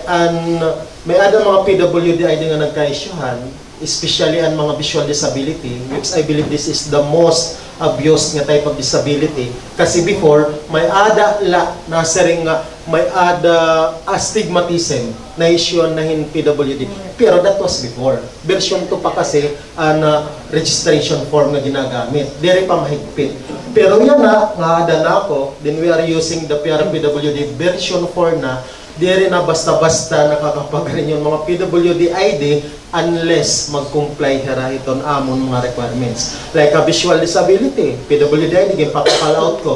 ada mga PWD ID nga nagka-issuehan, especially ang mga visual disability, which I believe this is the most abused nga type of disability. Kasi before, may ada nasaring nga, may ada astigmatism na issuehan na hin PWD. Pero that was before. Version 2 pa kasi registration form nga ginagamit. Diri pa mahigpit. Pero yan nga ada na ako, then we are using the PRPWD version 4 na di rin na basta-basta nakakapagaling yung mga PWD ID unless mag-comply hera iton amon mga requirements. Like a visual disability, PWD ID, gipapakal out ko.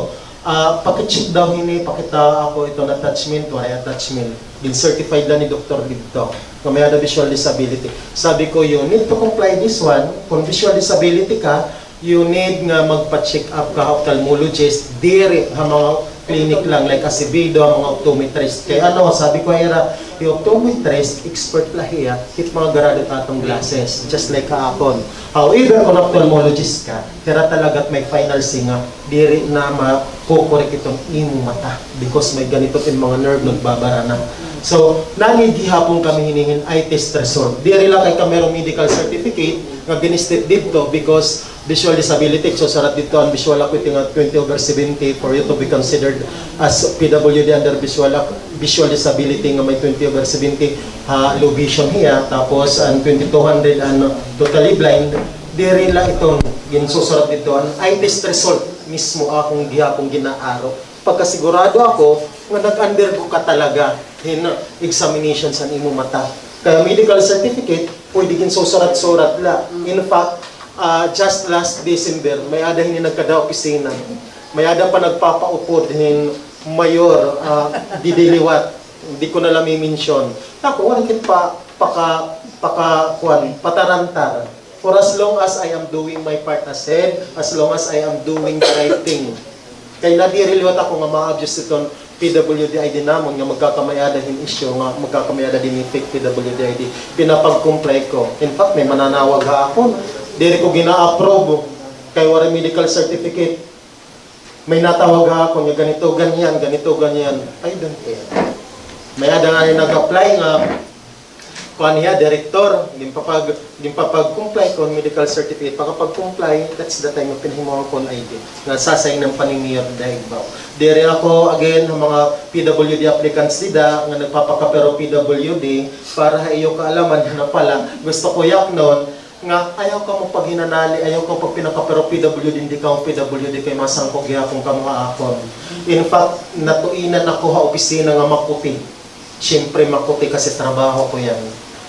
Pakicheck daw hini, pakita ako ito na attachment, wala attachment. Been certified lang ni Dr. dito. Kung may ada visual disability. Sabi ko, you need to comply this one. Kung visual disability ka, you need nga magpa-check up ka ophthalmologist, dire ha mga clinic lang, like Acevedo, mga optometrist. Kaya ano, sabi ko era, yung optometrist, expert lahiya, hit mga graduate atong glasses, just like kaakon. However, kung ophthalmologist ka, kaya talagat may final singa, diri na makukorek itong imong mata because may ganito yung mga nerve nagbabara na. So, nangigihapon kami hinihin eye test result. Diri lang kay kamerong medical certificate nga ginistate dito because visual disability. So, sarat dito ang visual acuity nga 20/70 for you to be considered as PWD under visual disability nga may 20/70 low vision hiya. Tapos, ang 2200 totally blind. Diri lang itong ginsusurat dito ang eye test result mismo akong gihapong ginaaro. Pagkasigurado ako nga nag-undergo ka talaga in examination sa imo mata. Kaya medical certificate, pwede ginsusurat-surat la. In fact, just last December, may ada hindi nagkada opisina. May ada pa nagpapaupod hin mayor didiliwat. Hindi ko na lang i-mention. Ako, wala kit patarantar. For as long as I am doing my part as head, as long as I am doing the right thing. Kaya nadiriliwat ako nga ma-abuse itong PWD ID namon nga magkakamayada hin issue nga magkakamayada din fake PWD ID. Pinapag-comply ko. In fact, may mananawag ha ako. Diri ko gina-approve kay wala medical certificate. May natawag ha ako nga ganito, ganyan, ganito, ganyan. I don't care. May ada nga nag-apply nga niya, director, din papag-comply ko medical certificate. Pagkapag-comply, that's the time na pinahimawang ko ID. Nga sasay ng paningiyot dahil ba. Dere ako, again, ng mga PWD applicants nila, nga nagpapakapero PWD, para iyo kaalaman na pala, gusto ko yak noon, nga ayaw ka mo pag hinanali, ayaw ka pag pinakapero PWD, hindi ka mo PWD kay masangkog yapong ka mga akon. In fact, natuinan ako ha opisina nga makuti. Siyempre makuti kasi trabaho ko yan.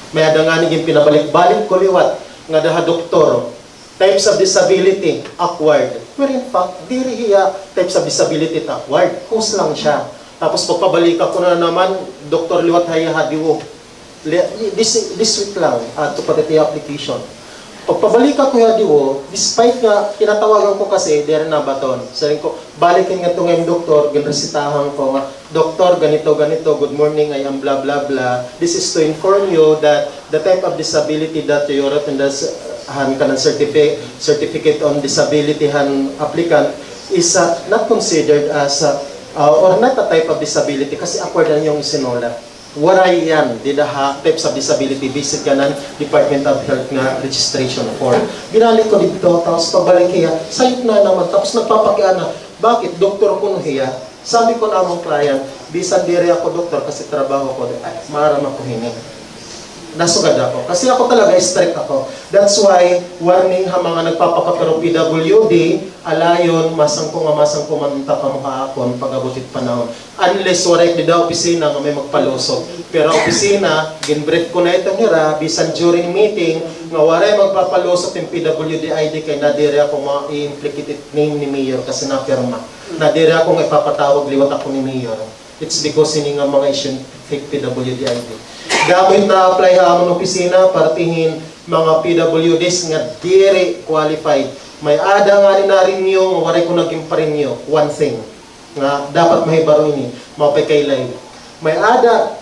May ada nga naging pinabalik-balik ko liwat nga daha doktor. Types of disability, acquired. Where in fact, diri hiya types of disability acquired. Cause lang siya. Tapos pagpabalik ako na naman, doktor liwat haya hadiwo. This week lang, to patiti application. Pagpabalik ako hadiwo, despite nga, tinatawagan ko kasi, dere na baton. Sabi ko, balikin nga itong doktor, ginresitahan ko nga, Doktor, ganito, ganito, good morning, I am blah, blah, blah. This is to inform you that the type of disability that you wrote in the certificate on disability applicant is not considered as, or not a type of disability kasi acquired na yung sinola. Waray yan, didaha, types of disability, visit ka ng Department of Health na registration form. Ginalik ko dito, tapos pabalik hiya, sayot na naman, tapos nagpapakian na, bakit, doktor ko no hiya? Sabi ko na among client, bisan diri ako doktor kasi trabaho ko, ay, maaram ako hining. Nasugad ako. Kasi ako talaga, strict ako. That's why, warning ha mga nagpapakapero PWD, alayon, masangko manunta ka mukha akon, pag-abutit panahon. Unless waray di daw opisina nga may magpalusog. Pero opisina, ginbrief ko na ito nira, bisan during meeting, nga waray magpapalusog yung PWD ID kay nadiri ako ma-implicate name ni Mayor kasi na-firma. Nadiri ako nga ipapatawag liwat ako ni Mayor. It's because hindi nga mga issue fake PWD ID. Gamit na apply ha among opisina, partihin mga PWDs nga diri qualified. May ada nga ni na-renew, waray ko naging pa-renew. One thing, nga dapat mahibaro ini, mapay kay live. May ada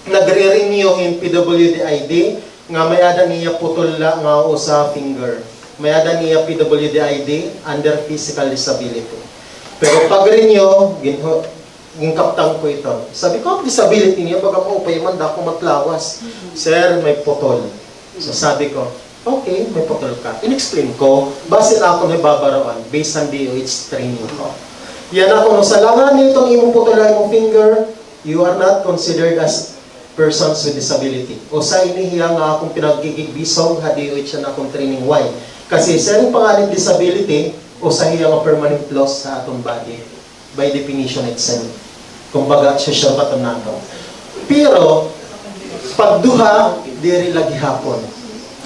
nagre-renew in PWD ID, nga may ada niya putol la nga o sa finger. May ada niya PWD ID under physical disability. Pero pag-renew, ginkaptang ko ito. Sabi ko, disability niya, baga ko, upay man, dako matlawas. Sir, may putol. So sabi ko, okay, may putol ka. In-explain ko, base na ako na babarawaan, based on DOH training ko. Yan ako, nung salangan nitong imong putol na imong finger, you are not considered as persons with disability. O sa inihiya nga akong pinagkikigbisog, ha DOH siya na akong training. Why? Kasi sa yung pangalan disability, o sa hiya nga permanent loss sa atong body by definition itself. Kumbaga, social paton nato. Pero pagduha diri lagi hapon.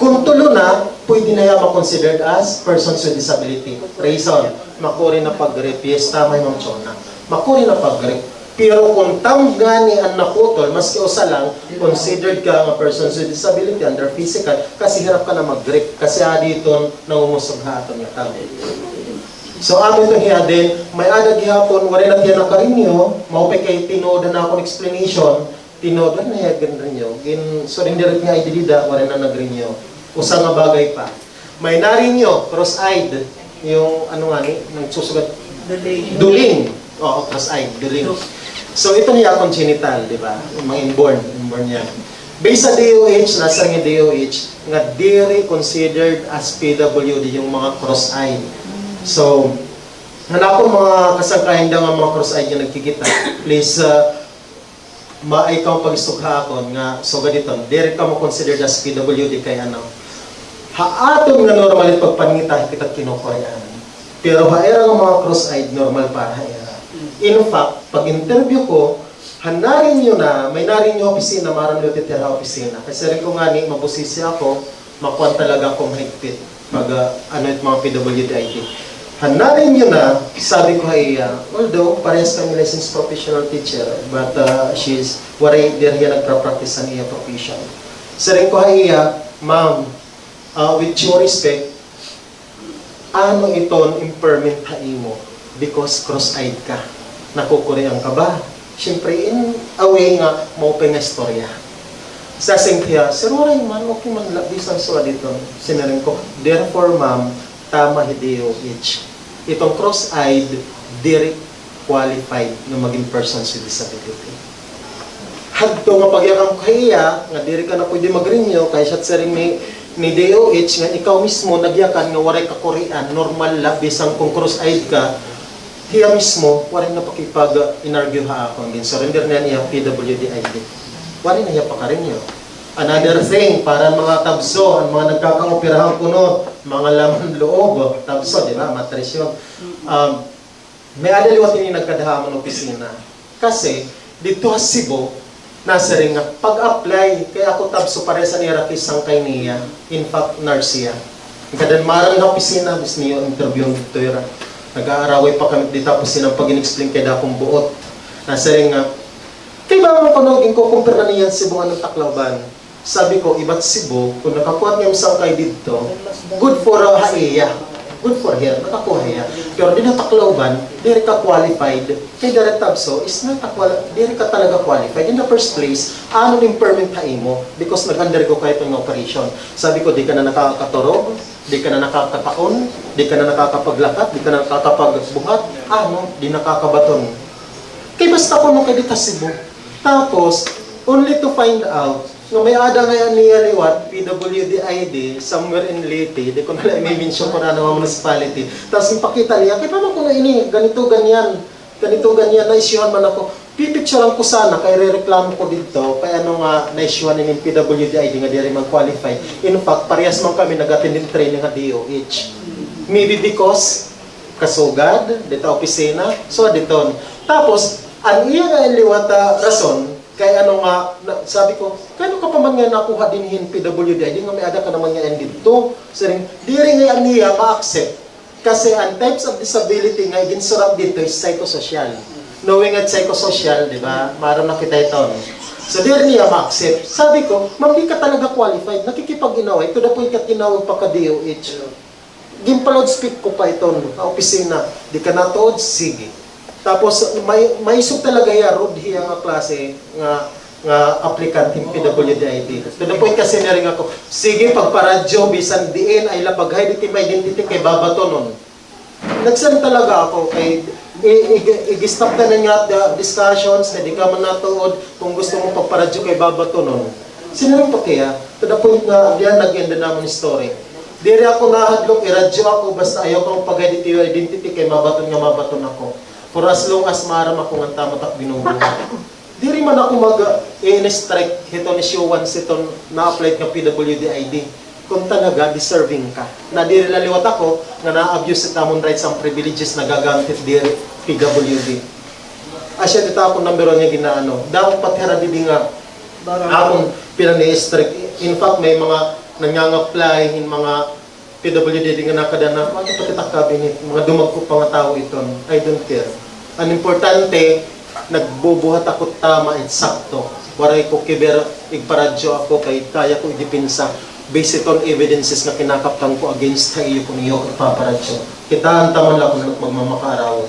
Kung tulo na, pwede na yan ma-considered as persons with disability. Reason, makuri na pag-rape. Yes, tama yung Chona. Makuri na pag-rape. Pero kung tamgani ang naputol, maski usa lang, considered ka nga persons with disability under physical, kasi hirap ka na mag-rape. Kasi dito, nangungusom haton nga tao. So, amin itong hiya din, may adag hapon, wala na tiyan nakarinyo, maupay kay tinood na akong explanation, tinood na hiyagan rin nyo. So, hindi rin nga idilida, wala na nagrinyo. Usa nga bagay pa. May narinyo, cross-eyed, yung ano nga ni, nagsusugat, duling. Oo, cross-eyed, duling. So, ito niya congenital, di ba? Yung mga inborn yan. Based sa DOH, nasa nga DOH, nga diri considered as PWD yung mga cross-eyed. So, hanapon mga kasangkahin daw nga mga cross-eyed yung nagkikita. Please, maikaw pag-isukhaakon nga, so ganito, diri ka mo considered as PWD kay ano. Haaton nga normalit pagpaningita, kita kinukurayaan. Pero haera nga mga cross-eyed, normal para haera. In fact, pag interview ko, hanarin nyo na, may narin nyo opisina, maran nyo titira opisina. Kasi rin ko nga ni, mabusisi ako, makuha talaga akong higpit pag ano yung mga PWD-ID. Hanarin nyo na, sabi ko ay, although parehas kami licensed professional teacher, but she's, waray din yan nagpra-practice ang iya profession. Sabi ko ay, ma'am, with due respect, ano iton impairment haimo? Because cross-eyed ka. Nakukuryang ka ba? Siyempre, in a way nga, maupay nga istorya. Sasing kaya, Sir Waray man, okay man, bisan so dito. Sinarin ko, therefore ma'am, tama DOH. Itong cross-eyed, diri qualified na maging persons with disability. Hadto nga pagyakang kaya, nga diri ka na pwede mag-renew, kaya siya't sa rin ni DOH, nga ikaw mismo, nagyakan nga waray ka Korean, normal lang, bisang kung cross-eyed ka, hiya mismo, waray na pakipag-inargue ha ako. Surrender na niya PWD ID. Waray na hiya pa ka rin yun. Another thing, para mga tabso, ang mga nagkakangoperahan ko no, mga laman loob, tabso, di ba? Matris yun. May adaliwat yun yung nagkadahamon opisina. Kasi, dito sa Cebu, nasa rin nga, pag-apply, kaya ako tabso pare sa nirakis ang kay niya, in fact, Narcia. Kadanmarang na opisina, bis niyo interview ng dito yun. Nag-aaraway pa kami dito, tapos sinang pag-in-explain kay Dakong buot. Nasa rin nga, kaya ba mga panogin ko, kumpira na niyan Cebu ng Tacloban. Sabi ko, iba't Cebu, kung nakakuha niya isang kay dito, good for haiya. Good for her, nakakuha niya. Pero di na Tacloban, di ka qualified. Kay Direct Tabso, is not di ka talaga qualified. In the first place, ano yung permit mo? Because nag-undergo ka itong operation. Sabi ko, di ka na nakakaturog, di ka na nakakataon, di ka na nakakapaglakat, di ka na nakakapagbuhat, di nakakabaton. Kaya basta ko nung kay Dita Cebu. Tapos, only to find out, no, may ada ngayon niya liwat, PWD ID, somewhere in Leyte, di ko na lang i-mention ko na ng municipality. Tapos ipakita niya, kaya paano ko na ini, ganito, ganyan, na-issuehan man ako. Pipicturean ko sana, kaya re-reklamo ko dito, kaya ano nga, na-issuehan ng PWD ID nga di rin mag-qualify. In fact, parehas man kami nag-attend din training nga DOH. Maybe because, kasugad, dito opisina, so dito. Tapos, ang iya nga liwat rason, kaya ano nga, sabi ko, kano ka pa man nga nakuha din hin PWD, di nga may ada ka naman nga yan dito. Saring, di rin nga niya ma-accept. Kasi ang types of disability nga ginsurap dito is psychosocial. Knowing at psychosocial, di ba? Maram na kita ito. So di rin niya ma-accept. Sabi ko, ma'am, di ka talaga qualified. Nakikipag-inaway, to the point ka tinawag pa ka DOH. Gimpalod speak ko pa ito, opisina. Di ka natuod, sige. Tapos may isog talaga ya road hiya nga klase nga applicant ng PWD ID. To the point kasi naring ako, sige pagparadyo bisan diin ay lapaghay diti may identity kay babato nun. Nagsan talaga ako kay i-stop na nga discussions na di ka man natuod kung gusto mo pagparadyo kay babato nun. Sinaring pa kaya? To the point na diyan nag-end na naman story. Diri ako nahadlok, i-radyo ako basta ayaw kong pag-edit yung identity kay mabaton nga mabaton ako. For as long as maram ako ng tama at binubuhat. Di rin man ako mag-in-strike hito ni Siwan siton na-apply ng PWD ID. Kung talaga, deserving ka. Na di rin laliwat ako, nga na-abuse sa tamon rights ang privileges na gagamit di PWD. asya dito ako number 1 niya ginaano. Dapat patira di nga akong pinani-strict. In fact, may mga nangangaply in mga PWD di nga nakadana, ano patitak cabinet, mga dumagko pa nga tao iton. I don't care. Ang importante, nagbubuhat ako tama at sakto. Waray ko kiber, igparadyo ako kay kaya ko idipinsa based on evidences na kinakaptan ko against sa iyo kung iyo ipaparadyo. Kitaan taman lang kung magmamakaraw.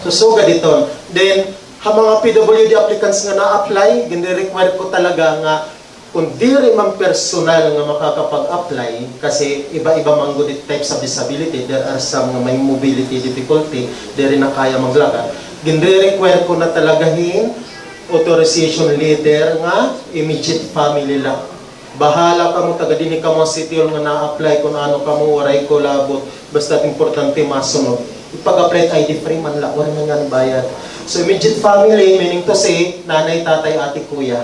So dito. Then, ha mga PWD applicants nga na-apply, gini-require ko talaga nga kung di rin man personal nga makakapag-apply, kasi iba-iba man good types of disability, there are some nga may mobility difficulty, di rin na kaya maglakad. Gini-require ko na talagahin authorization letter nga immediate family lang. Bahala ka mo, taga dini ka mo city hall nga na-apply kung ano ka mo, waray ko labot, basta importante masunod. Ipag-apply ID free man lang, wala nga bayad. So immediate family, meaning to say, nanay, tatay, ate, kuya.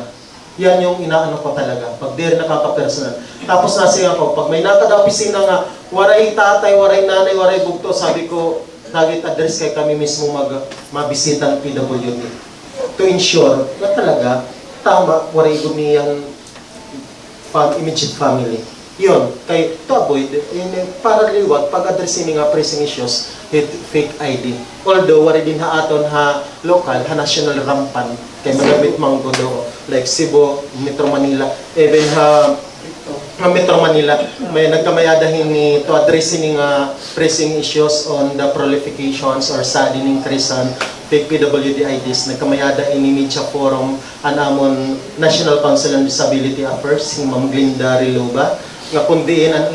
Yan yung inaano ko talaga, pag di rin nakaka-personal. Tapos nasi ako, pag may nakada-opisina nga, waray tatay, waray nanay, waray bugto, sabi ko, target address kay kami mismo mabisita ng PWD. To ensure na talaga, tama, waray gumiyang immediate family. Yun, kay to avoid, para liwag, pag-addressin nga pressing issues, fake ID. Although, wari din ha aton ha local, ha national rampan, kay magamit manggo do, like Cebu, Metro Manila, even ha Metro Manila, may nagkamayadahin ni to addressing nga pressing issues on the prolifications or sudden increase on fake PWD IDs. Nagkamayadahin ni Media Forum, anamon National Council on Disability Affairs, si Ma'am Glinda Riluba, nga kundiin ang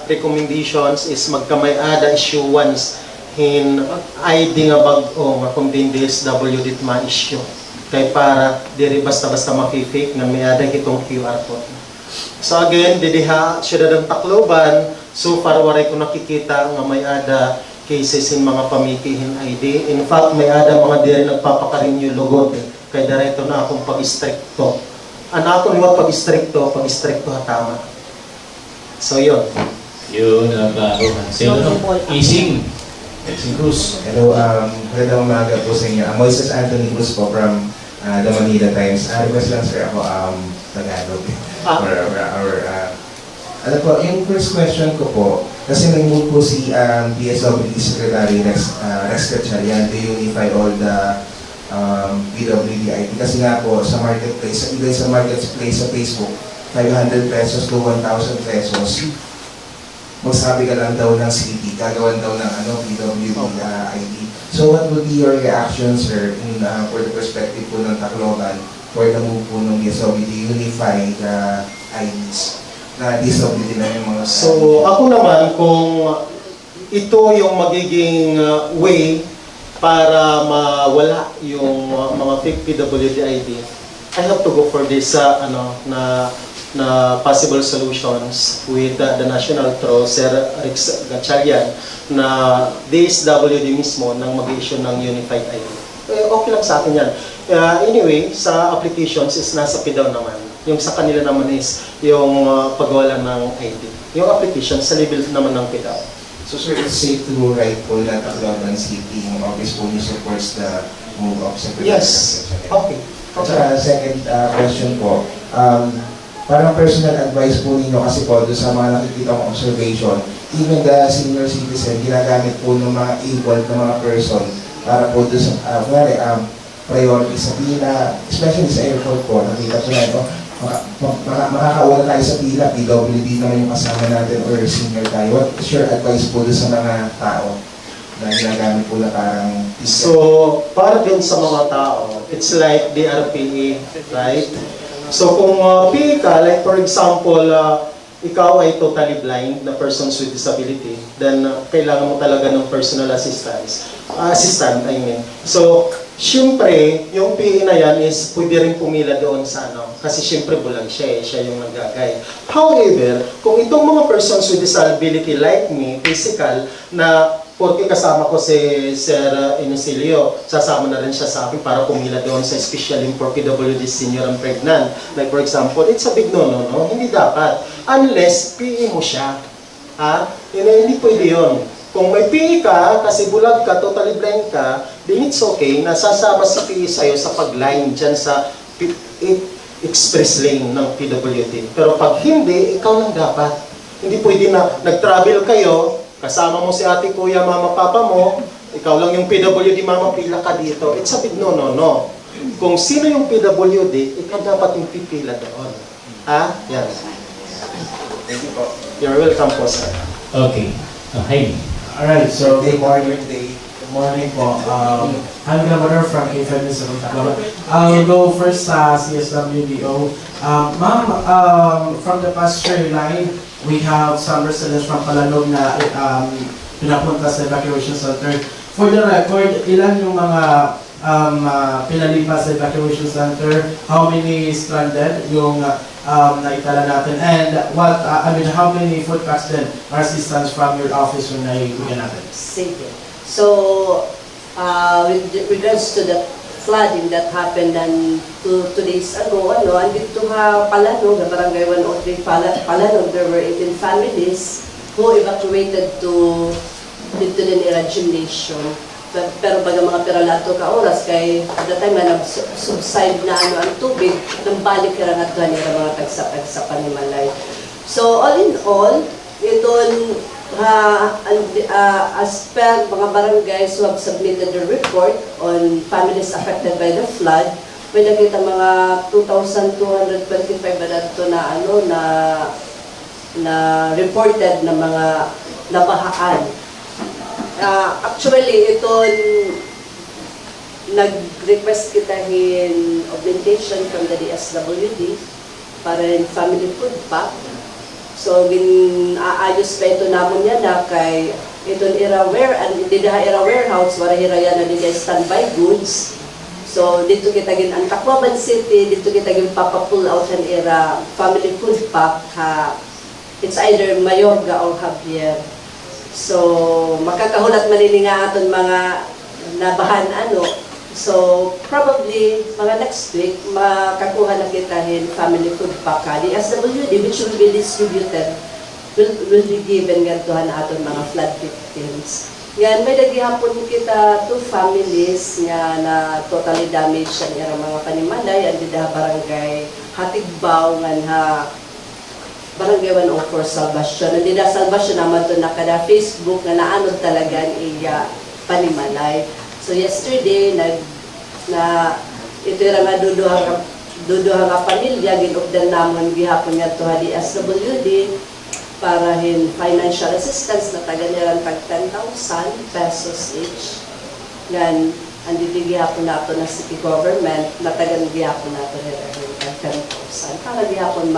recommendations is magkamay-ada issuance in ID nga bag-o nga kundiin DSWD ma-issue. Kay para diri basta-basta mafi-fake nga may ada itong QR code. So again, didiha syudad ng Tacloban, so far waray ko nakikita nga may ada cases in mga pamikihin ID. In fact, may ada mga diri nagpapaka-renew logod kay direto na akong pag-stricto. Ana ako liwat pag-stricto ha tama. So yun. Yun, klaro. Ising Cruz. Hello, magandang umaga po sa inyo. Moises Anthony Cruz po from the Manila Times. Request lang sir ako, Tagalog. Ano po, yung first question ko po, kasi nag-move po si DSWD Secretary Rex Gatchalian to unify all the PWD ID. Kasi nga po, sa marketplace, even sa marketplace sa Facebook, 500 pesos to 1,000 pesos. Magsabi ka lang daw ng city, gagawan daw ng PWD ID. So what would be your reaction, sir, for the perspective po ng Tacloban for the move po ng DSWD unify the IDs na DSWD na yung mga... So ako naman, kung ito yung magiging way para mawala yung mga fake PWD ID, I have to go for this na possible solutions with the national through Sir Rex Gatchalian na DSWD mismo nang mag-issue ng unified ID. Okay lang sa atin yan. Anyway, sa applications is nasa PIDAW naman. Yung sa kanila naman is yung pagwala ng ID. Yung application sa level naman ng PIDAW. So sir, it's safe to write po na Tacloban City, yung office po niyo supports the move of Secretary Yes. Okay. At saka second question po, parang personal advice po ninyo kasi po doon sa mga nakikita kong observation, even the senior citizen, ginagamit po ng mga able na mga person para po doon sa, priority sa pila, especially sa airport po, nakita po na ito, makakauna tayo sa pila, PWD naman yung kasama natin or senior tayo. What is your advice po doon sa mga tao na ginagamit po na parang ticket? So, para din sa mga tao, it's like DRPA, right? So kung PA ka, like for example, ikaw ay totally blind na persons with disability, then kailangan mo talaga ng personal assistant, I mean. So, syempre, yung PA na yan is pwede rin pumila doon sa kasi syempre bulag siya yung naggagay. However, kung itong mga persons with disability like me, physical, na porque kasama ko si Sir Inosilio, sasama na rin siya sa akin para pumila doon sa special for PWD senior and pregnant. Like for example, it's a big no? Hindi dapat. Unless PE mo siya. Hindi pwede yun. Kung may PE ka, kasi bulag ka, totally blind ka, then it's okay, nasasama si PE sa'yo sa pag-line dyan sa express lane ng PWD. Pero pag hindi, ikaw lang dapat. Hindi pwede na nag-travel kayo, kasama mo si ate, kuya, mama, papa mo, ikaw lang yung PWD, mama, pila ka dito. It's a big no. Kung sino yung PWD, ikaw dapat yung pipila doon. Yan. Thank you po. You're welcome po, sir. Okay. Hey. Alright, so Good good morning. day. Good morning po. I'm Governor from KFM sa Tacloban. I'll go first sa CSWDO. Ma'am, from the pasture line, we have some residents from Palanog na pinapunta sa evacuation center. For the record, ilan yung mga pinalipas sa evacuation center? How many stranded yung naitala natin? And how many food packs then or assistance from your office yung naibigyan natin? Sige. So, with regards to the flooding that happened 2 days ago, andito Palanog, barangay 103 Palanog, there were 18 families who evacuated to dito din era gymnasium. Pero pag mga piralato ka oras, kay at the time na nag-subside na ang tubig, nang balik ka nga ito nila mga tagsa-tagsa Panimalay. So, all in all, iton as per mga barangays who have submitted the report on families affected by the flood, may nakita mga 2,225 na reported na mga nabahaan. Actually, nag-request kitahin augmentation from the DSWD para in family food pack. So, aayos pa ito namon yan na kay itong era warehouse, wala hiraya na nila standby goods. So, dito kita ang Tacloban City, dito kita papapull out ng era family food pack. It's either Mayorga or Javier. So, makakahulat malini nga aton mga nabahan So, probably, mga next week, makakuha na kitahin family food pack the SWD, which will be distributed, will be given gantuhan na aton mga flood victims. Yan, may naghihapon kita 2 families nga na totally damaged ang mga Panimalay, ang dida barangay Hatigbaw, nga barangay 104 Salvation. Hindi na Salvation naman ito nakada Facebook nga naanod talaga ang iya Panimalay. So yesterday, ito yung nga duduha nga pamilya, ginupdan namon gihapon nga ito di SWD para financial assistance na taga nilang tag 10,000 pesos each. Yan, andito gihapon na ito na city government na taga gihapon na ito tag 10,000 para gihapon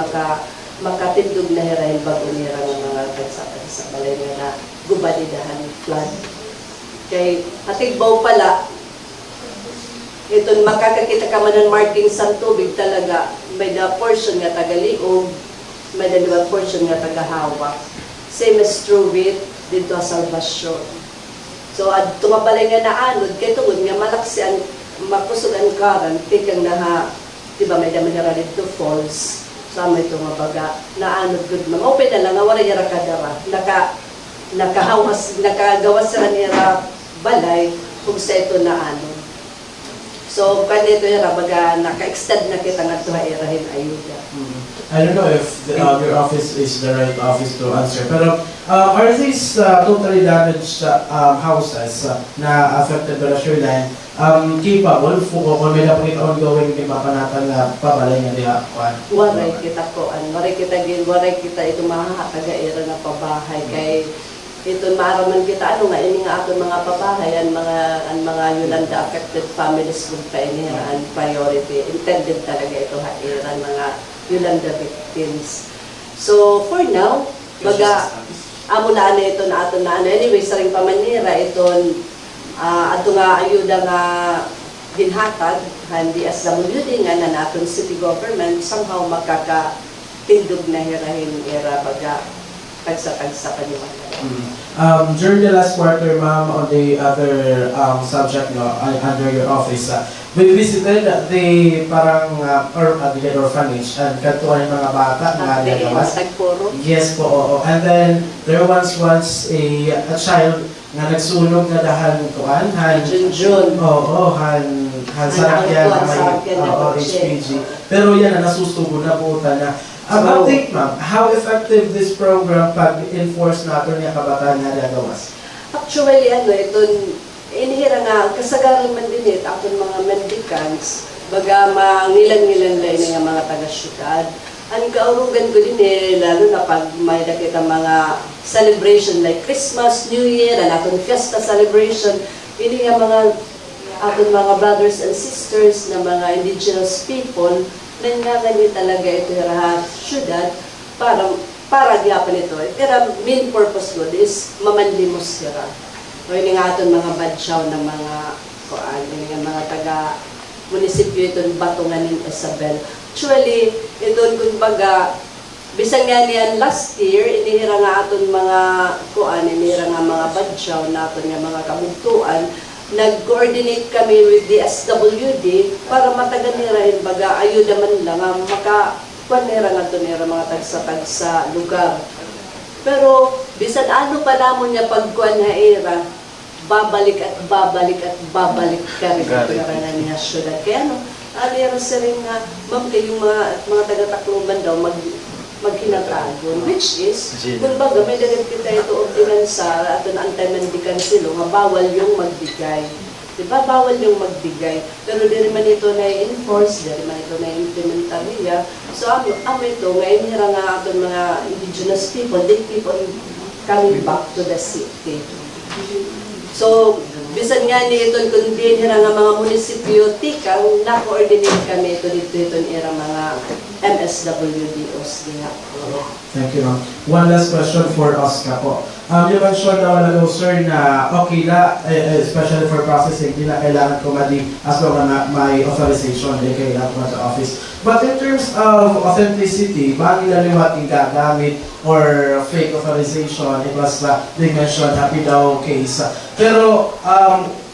makatindog na hirahin bago nira ng mga tagsapag sa balay na gubadidahan flood. Kay Hatigbaw pala, ito makakakita ka man ng markings sa tubig talaga, may na portion nga tagaliog, may na portion nga tagahawak. Same is true with dito sa Salvation. So, tumabalay nga naanod, kaya tungod nga malaksi ang makusog ang karan, tikang diba may daman nga dito falls, sama ito nga baga, naanod good man. Open na lang, wala niya rakadara, nakagawas sa nila balay kung sa ito naanod. So, kaya ito yung baga, naka-extend na kita nga ito hairahin ayuda. I don't know if your office is the right office to answer, pero are these totally damaged houses na affected by the shoreline capable kung may napakita ongoing di mapanatan na pabalay nga diha? Waray kita waray kita ito mahakataga-ira na pabahay kay ito maaraman kita ini nga aton mga pabahay ang mga Yolanda affected families kung painihan priority intended talaga ito hairan mga Yolanda victims. So for now amo na ito na aton na anyway sa ring pamanira iton ato nga ayuda nga ginhatag handi SWD nga na aton city government somehow makakatindog na hirahin era baga tagsa-tagsa kanilang. During the last quarter, ma'am, on the other subject no, under your office, we visited the the orphanage and katuan ng mga bata na nagawas. Yes po, oo. And then there was once a child nga nagsunog na dahan kuan Junjun. Oo, sarakyan na may HPG. Pero yan na nasusugo na po na. About it, ma'am, how effective this program pag-enforce natin yung kabataan nga nagawas? Actually, ito, inihira nga, kasagaran man din ito, akong mga mendicants, baga mangilan-ngilan lang yung mga taga-syudad. Ang kaurugan ko din lalo na pag may nakita mga celebration like Christmas, New Year, and atong fiesta celebration, ini nga mga atong mga brothers and sisters na mga indigenous people, nangyagani talaga ito sa syudad para gyapon ito. Pero main purpose ko is mamanlimos sila. O yun nga aton mga badyaw na mga kuan, yung mga taga munisipyo itong Batungan ng Isabel. Actually, ito kumbaga, bisan nga niyan last year, inihira nga aton mga kuan, inihira nga mga badyaw na aton nga mga kabugtuan, nag-coordinate kami with the SWD para mataganirahin baga ayuda man lang makakuanera nga ito nira mga tagsa-tag sa lugar. Pero bisan ano pa namon niya pagkuan na era, babalik at babalik at babalik ka rin ito na niya syudad. Kaya alira sa rin nga, ma'am, kayong mga taga-Tacloban daw maghinatagon, which is, kumbaga, may dagat kita ito ordinansa at ang anti-mendican silo, nga bawal yung magbigay. Diba? Bawal yung magbigay. Pero di rin man ito na-enforce, di rin man ito na-implementarya. So, amo ito, ngayon hira nga ato mga indigenous people, they keep on coming back to the city. So, bisan nga ni ito, kung din hira nga mga munisipyo, tikang, na-coordinate kami ito dito ira mga MSWDOs din. Thank you, ma'am. One last question for Oscar po. You mentioned na wala daw, sir, na okay na, especially for processing, di na kailangan kumadi as long na may authorization, di kailangan kumadi sa office. But in terms of authenticity, bakit naliwating gagamit or fake authorization? It was, they mentioned, happy daw case. Pero,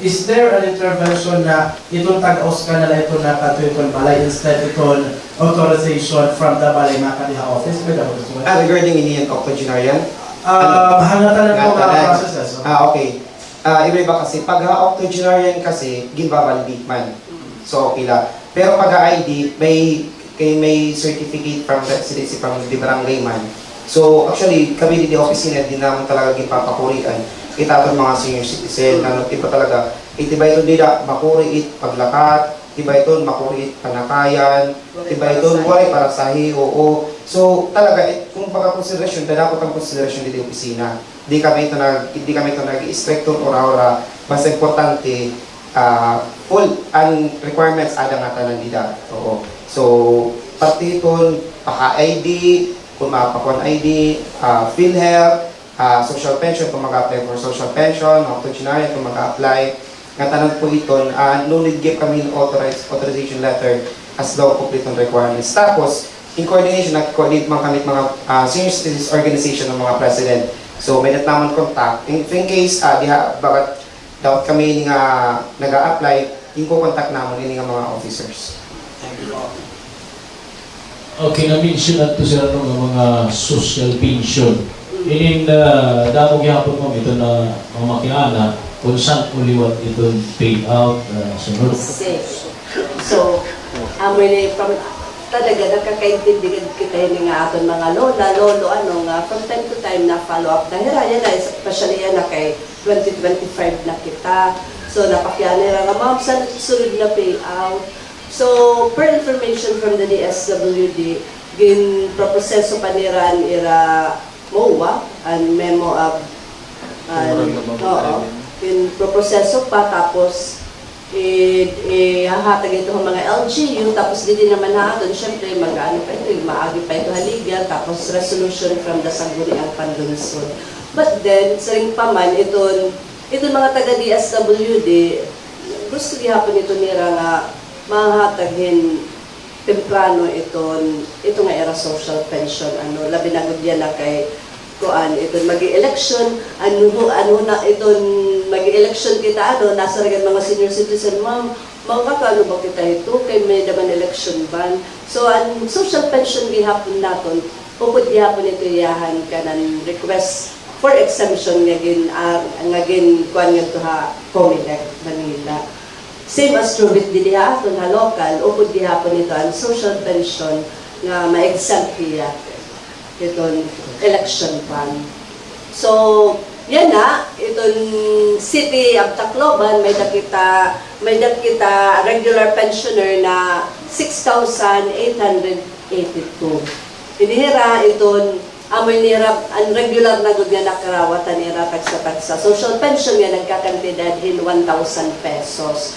is there an intervention na itong taga-Oscar na ito na katuitong balay instead itong authorization from the Balay Makadiha office? Regarding iniyan octogenarian? Hangatan lang po mga processes. Okay. Iba kasi, pag octogenarian kasi, ginbabalibig man. So, okay lang. Pero pag ID, may certificate from residency from the barangay man. So, actually, kami di opisina, di naman talaga ginpapakurian. Kita itong mga senior citizen, iba talaga. Itiba ito nila, makuriit, paglakat, tiba ito, makuriit, panakayan, tiba ito, wala para sahi, oo. So, talaga, kung pagkakonsiderasyon, dapat ang konsiderasyon dito yung opisina. Hindi kami ito nag-i-stricto ora-ora. Mas importante, full ang requirements ada nga tanan nila. Oo. So, pati ito, paka-ID, kung mapakuan ID, PhilHealth, social pension, kung mag-apply for social pension, octogenarian, kung mag-apply. Nga tanan po ito, no need give kami ng authorization letter as daw complete on requirements. Tapos, in coordination, nag-coordinate kami mga senior citizens organization ng mga president. So, may naman contact. In case, bakit dapat kami nga nag-a-apply, yung contact namin yung mga officers. Thank you po. Okay, na-mention nato sila ng mga social pension. Inin damo gyapon mo ito na mga makiana kung saan uliwat itong payout sunod. So, amoy talaga nakakaintindihan kita yun nga aton mga lola, lolo, from time to time na follow up. Dahil yan na, especially yan na kay 2025 na kita. So, napakyanira nga, ma'am, saan sunod na payout? So, per information from the DSWD, gin-proproseso pa nira ang ira MOA, and memo of, gin-proproseso pa, tapos, hahatag ito ng mga LGU, tapos din naman natin, syempre, mag-ano pa ito, maagi pa ito haligan, tapos resolution from the Sangguniang Panlunsod. But then, sa ring paman, ito mga taga-DSWD, gusto gihapon ito nila nga, mahataghin temprano ito nga era social pension, labi na gud yan na kay kuan iton magi-election ano na iton magi-election kita nasa ragan mga senior citizen ma'am ano ba kita ito kay may daman election ban so ang social pension gihapon naton upod gihapon ito iyahan kanan request for exemption ngagin kuan ngadto ha Comelec Manila same as true with diha aton ha local upod gihapon ito ang social pension nga ma-exempt iya itong election fund. So, yan na, itong City of Tacloban, may dakita regular pensioner na 6,882. Inihira itong amoy nira, ang regular na gud nga nakarawatan nira tagsa-tagsa. Social pension nga nagkakantidad in 1,000 pesos.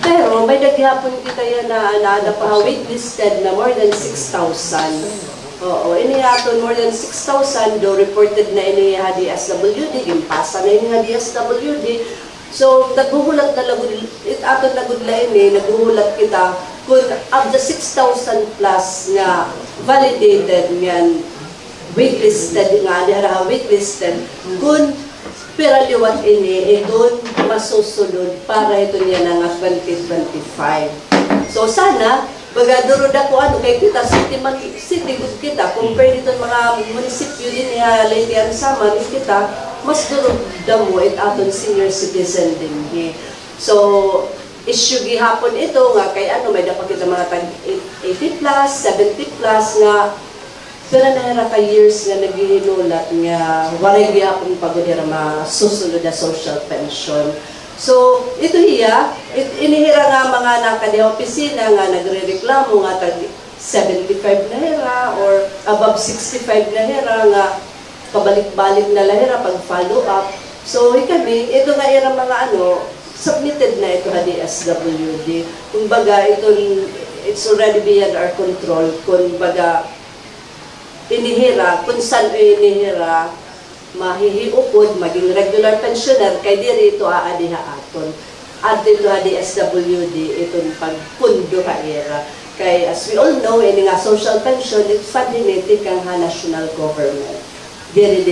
Pero may daghapon kita yan na pa waitlisted na more than 6,000. Oo, inihaton more than 6,000 do reported na iniha DSWD, gimpasa na iniha DSWD. So, naghuhulat na lagud, aton lagud na naghuhulat kita kung of the 6,000 plus nga validated nga waitlisted nga dihara waitlisted kung piraliwat doon masusunod para ito niya na nga 2025. So, sana bagadurod ako kay kita city good kita compare dito mga munisipyo din niya Leyte Samar kita mas durod damo aton senior citizen din so issue gihapon ito nga kay may dapat kita mga tag 80 plus 70 plus nga pero nahira ka years nga naghihinulat nga waray gihapon pagodira masusunod na social pension. So, ito inihira nga mga nakadiha opisina nga nagrereklamo nga tag 75 na hera or above 65 na hera nga pabalik-balik na lahera pag follow up. So, kami, ito nga ira mga submitted na ito ha DSWD. Kumbaga, it's already beyond our control. Kumbaga, inihira, kung saan inihira, mahihiupod, maging regular pensioner, kay diri ito aadiha aton. At ito DSWD, itong pagpundo ka era. Kay as we all know, ini nga social pension, it's fundinated kang ha national government. Diri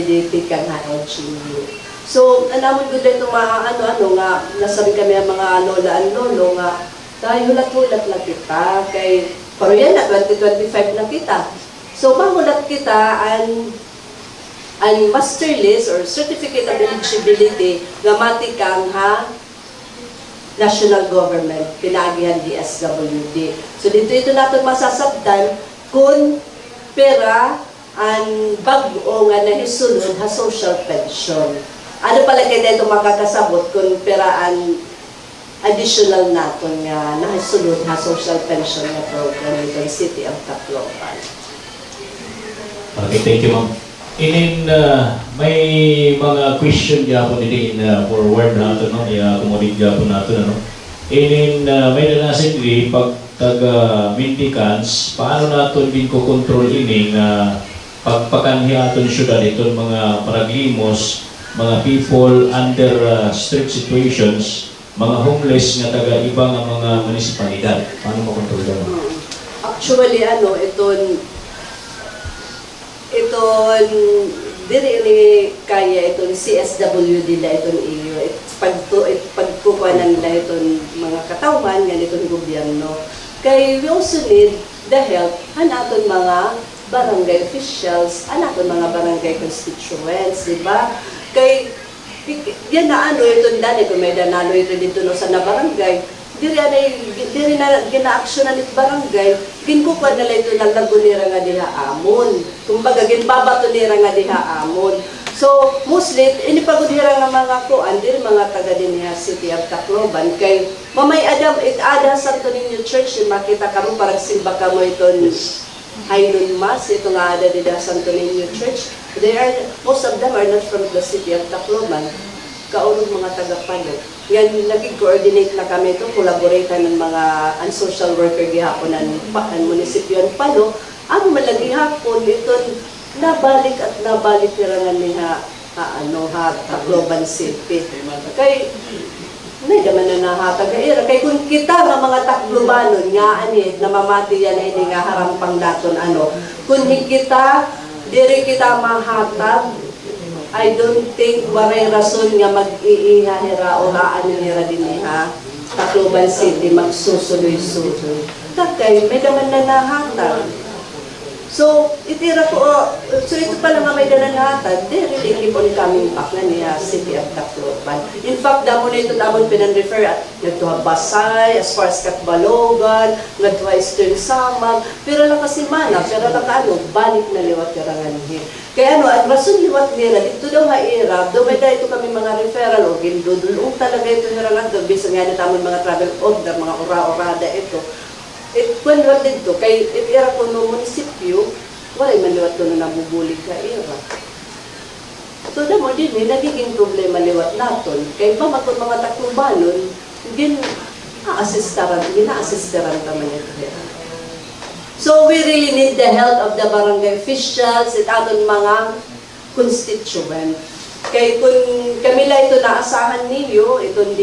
kang ha LGU. So, anamon ko dito mga nga, nasabi kami ang mga lola and lolo nga, tayo hulat-hulat lang kita, kay, pero yan na, 2025 na kita. So, mahulat kita, ang master list or certificate of eligibility nga mati kang ha national government pinaagihan DSWD. So dito natin masasabtan kung pera ang bag-o nga nahisunod ha social pension. Ano pala kaya ito makakasabot kung pera ang additional natin nga nahisunod ha social pension nga program ng City of Tacloban. Okay, thank you, ma'am. May mga question gyapon din forward nato no accommodate gyapon nato may nalasin diri pag taga mendicants paano naton din ko control nga pagpakanhi aton syudad iton mga paraglimos mga people under strict situations mga homeless nga taga ibang mga munisipalidad paano mo kontrol yan? Actually diri ni kaya itong CSWD na itong iyo pagkukuhanan nila itong mga katawan nga itong gobyerno kay we also need the help anaton mga barangay officials anaton mga barangay constituents diba kay yan na itong dani kung may danalo ito dito sa na barangay diri na gina-aksyonan it barangay ginkukuha nila ito ng lagunira nga diha amon kumbaga ginbabato nira nga diha amon so mostly inipagudira nga mga kuan diri mga taga dinha City of Tacloban kay mamay ada Santo Niño Church makita kamo parang simba kamo iton Haynon Mass ito nga ada dida Santo Niño Church most of them are not from the City of Tacloban kaurog mga taga-Palo. Yan, nag-coordinate na kami ito, collaborate ng mga social worker gihapon ng munisipyo ng Palo. Ang malagi hapon, ito nabalik at nabalik nirangan niya Tacloban City. Kay, may naman na nahatag-ira. Kay kung kita nga mga Taclobanon, nga namamati yan na hindi nga harampang naton kung kita, diri kita mahatag, I don't think waray rason nga mag-iihahira o aanihira din ha. Tacloban City, magsusuloy-suloy. Takay, may naman na nahatag. So, itira ko, so ito pala nga may nananatag, they really keep on coming back na niya, City of Tacloban. In fact, damo na ito damon pinanrefer at nagtuha Basay, as far as Katbalogan, nagtuha Eastern Samang, pero lang kasi mana, pero lang ano, balik na liwat karangan niya. Kaya ano, ang rason liwat nila, dito daw hairap, daw may ito kami mga referral, o gindudulong talaga ito hirangan doon, bisa nga na tamon mga travel order, mga ura-urada ito. Kung liwat dito, kay itira ko no munisipyo, wala man liwat ko na nabubulig ka ira. So damo din, nagiging problema liwat naton. Kay pamakot mga Taclobanon, gina-assisteran naman ito. So we really need the help of the barangay officials at aton mga constituent. Kay kung kamila ito naasahan niyo, itong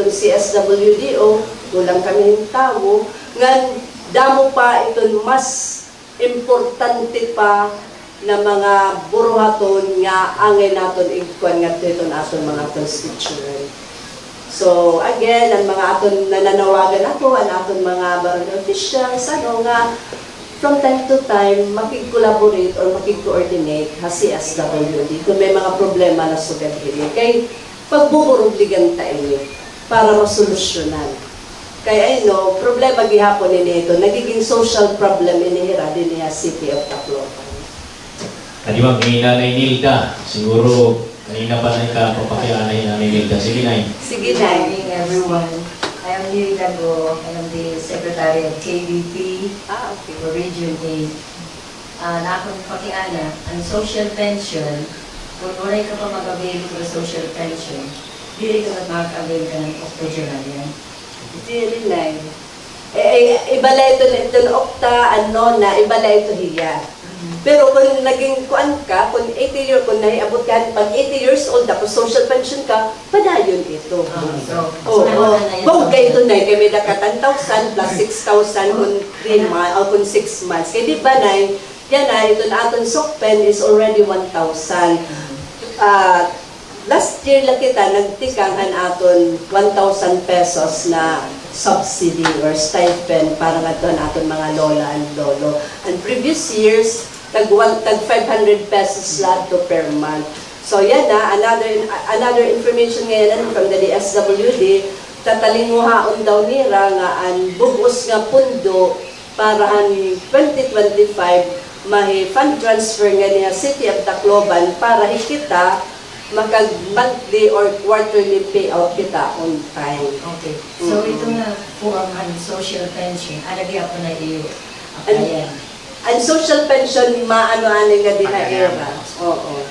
CSWDO, kulang kami ng tao, nga damo pa ito mas importante pa na mga buruhaton nga angay naton igkuan nga ito naton mga constituent. So again, ang mga aton nananawagan ako, ang aton mga barangay officials, ano nga, from time to time, makig-collaborate or makig-coordinate ha CSWD kung may mga problema na sugad diri. Kay pagbuburugligan tayo para masolusyonan. Kaya ano, problema gihapon nito, nagiging social problem inihira din niya City of Tacloban. Kadi ma'am, ni Nanay Nilda, siguro kanina pa na ikapapakianay ni Nanay Nilda. Sige, Nay. Sige, Good Nay. morning, everyone. I am Nilda Go. I am the Secretary of KBP Okay. for Region 8. Na akong pakiana, ang social pension, kung wala ka pa mag-avail for social pension, hindi ka mag-avail ka ng octogenarian. Diri Nay. Ibala ito na ito okta, ano na, ibala ito hiya. Pero kung naging kuan ka, kung 80 years, kung naiabot ka, pag 80 years old, tapos social pension ka, padayon ito. Kung ito na, kaya may daka 10,000 plus 6,000 kung 3 months, o kung 6 months. Kaya di ba na, yan na, ito na aton SOCPEN is already 1,000. Last year lang kita, nagtikang ang aton 1,000 pesos na subsidy or stipend para nga doon aton mga lola and lolo. And previous years, tag 500 pesos lahat to per month. So yan na, another information ngayon from the DSWD, tatalinguhaon daw nila nga ang bubos nga pundo para ang 2025 mahi fund transfer nga niya City of Tacloban para ikita makag-monthly or quarterly payout kita on time. Okay. So ito na form ang social pension, alagyan po na i-applyan. Ang social pension, maano-ano nga din na era. Oo.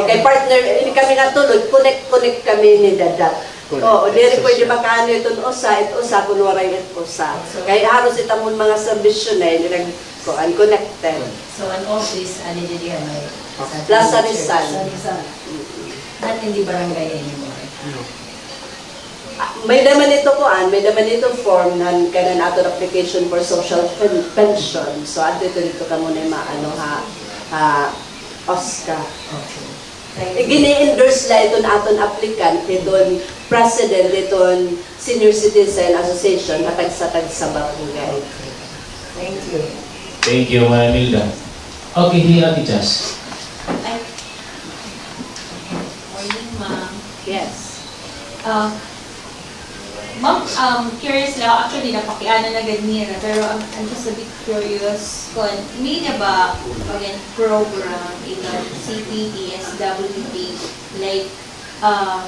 Okay, partner, hindi kami natulog, connect kami ni Dada. Oo, diri pwede makaano itong usa, kunwaray usa. Kaya halos itamon mga servisyo na yun, connected. So an office, ano dyan may Plaza Rizal. Not in the barangay anymore. May naman ito form ng kanan ato application for social pension. So dito ka muna yung maano Oscar. Okay. Gini-endorse la iton aton applicant, iton president, iton Senior Citizen Association, hatag-satag sa barangay. Thank you. Thank you, Ma'am Nilda. Okay, di Ate Chas. Morning, ma'am. Yes. Ma'am, curious lang. Actually, napakiana na ganira. Pero I'm just a bit curious kung may na ba again program itong CPD, SWD, like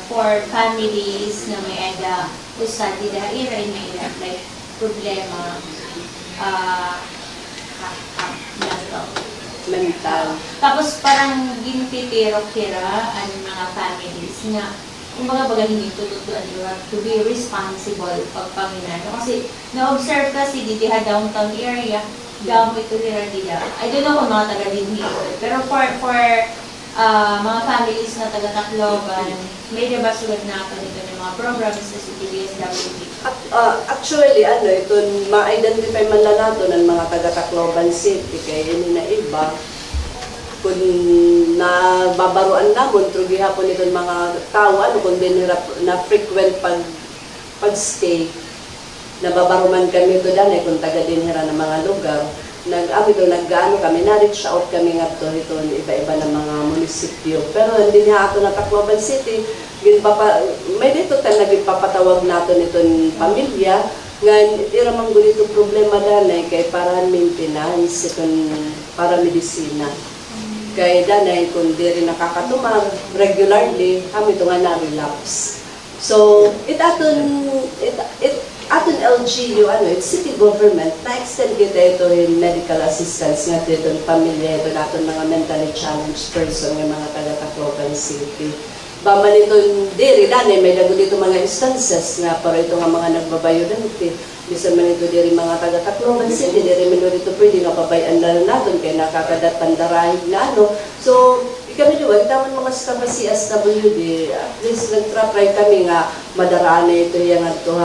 for families na may ada usad di daira may like problema Mental. Tapos parang ginpipiro kira ang mga families na kumbaga baga hindi tututuan you have to be responsible pag Panginoon. Kasi na-observe kasi dito downtown area, damo ito nila dila. I don't know kung mga taga din dito. Pero for mga families na taga Tacloban, may diba sulat na ako nito ng mga programs sa CTBSWD. Actually, ito, ma-identify man lang nato ng mga taga Tacloban City, kaya yun na iba. kung nababaruan namon through gihapon iton mga tao kung dinhirap na frequent pag-stay, nababaruman kami ito dyan kung taga dinhira ng mga lugar. Nag-gaano kami, na-reach out kami nga ito iba-iba ng mga munisipyo. Pero hindi niya ato na Tacloban City, may dito tayo nagpapatawag nato nitong pamilya, nga hindi ramang ito problema danay kay para maintenance, itong para medisina. Kay danay kung di rin nakakatumag regularly, kami ito nga na-relapse. So, aton LGU, it's city government, na-extend kita ito yung medical assistance nga ito yung pamilya, ito natin mga mentally challenged person, yung mga taga-Tacloban City. Baman ito, diri, dani, may dago dito mga instances nga, para ito nga mga nagbabayo dito. Bisa man ito diri mga taga-Tacloban City, diri man ito pwede nga pabayan na natin, kaya nakakadatandarahin na ano. So, kami diwa, taman mga staff si SWD, at least nag-try kami nga madaraan na ito yung ito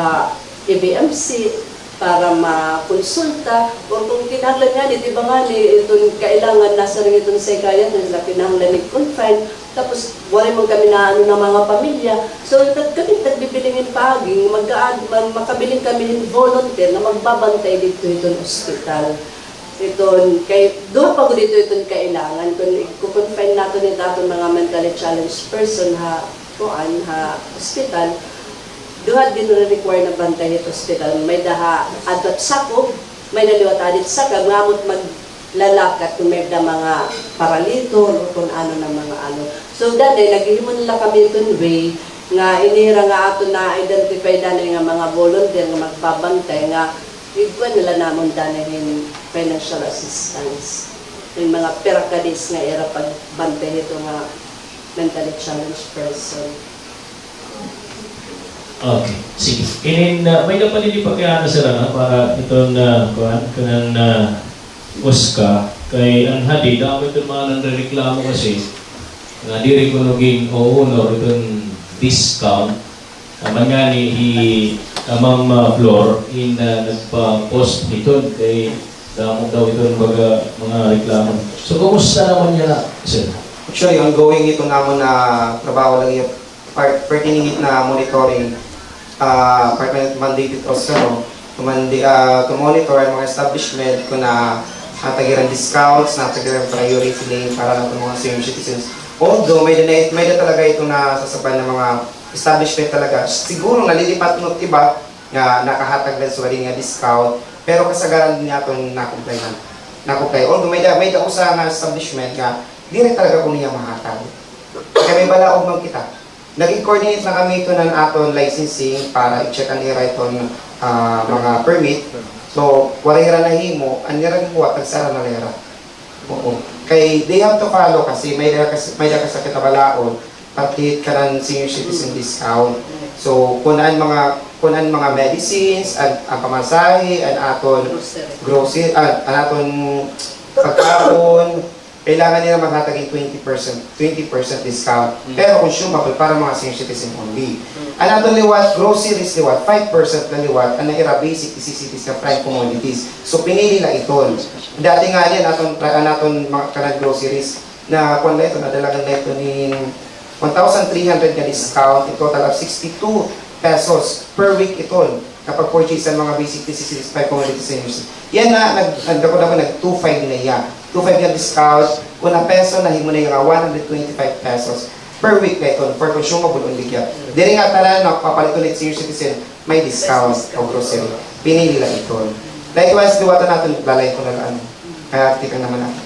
EBMC para makonsulta o kung kinahanglan nga di ba nga itong kailangan nasa rin itong psychiatrist na kinahanglan ni confine tapos wala mo kami na ano ng mga pamilya so kami nagbibilingin paging makabiling kami ng volunteer na magbabantay dito itong ospital itong kay doon pa dito itong kailangan kung confine nato nito itong mga mentally challenged person ha ospital duha din require na bantay ito hospital. May daha adot sakop, may naliwat adit sakab, ngamot maglalakat kung may da mga paralito o kung ano na mga ano. So dahil naghihimon nila kami itong way nga inihira nga ato na identify dahil nga mga volunteer nga magbabantay nga igwan nila namon dahil financial assistance. Yung mga perakadis nga era pagbantay ito nga mentally challenged person. Okay, sige. May napalili pa kaya na sila na para itong kanang uska kay ang hadi dami itong mga nanrereklamo kasi nga diri ko naging honor itong discount naman nga ni Ma'am Flor nagpa-post ito kay damo daw itong mga reklamo. So kumusta naman niya sir? Actually, ongoing ito namon na trabaho lang yung pertinent na monitoring permanent mandated also to monitor ang mga establishment kung na natagiran discounts, natagiran priority lane para lang mga senior citizens. Although may na talaga ito na sasabay ng mga establishment talaga, siguro nalilipat mo iba nga nakahatag lang sa nga discount, pero kasagaran din niya itong na-comply. Although may da usa nga establishment nga, di rin talaga kung niya mahatag. Kaya may balaog man kita. Nag-coordinate na kami ito ng aton licensing para i-check ang ira itong mga permit. So, wala ira na himo, ang ira nikuha, tagsara na ira. Oo. Kaya they have to follow kasi may kasakit na balaon, pati ka ng senior citizen discount. So, kunaan mga medicines, ang pamasahe, ang aton grocery, ang aton pagkaon, kailangan nila maghatagin 20% discount. Pero consumable para mga senior citizen only. Ang aton liwat, groceries liwat, 5% na liwat, ang naira basic necessities na prime commodities. So pinili na ito. Dati nga yan, aton mga kanang groceries na kung na ito, nadalagan na ito ni 1,300 na discount, a total of 62 pesos per week ito. Kapag purchase ang mga basic necessities, prime commodities seniors. Yan na, nag-2.5 na yan. 2.5 yung discount, unang peso na himo na yung 125 pesos per week na ito for consumable only kaya. Diri nga tala na papalit ulit senior citizen, may discount o grocery. Pinili lang ito. Likewise, liwatan natin, lalay ko na ano. Kaya tikan naman natin.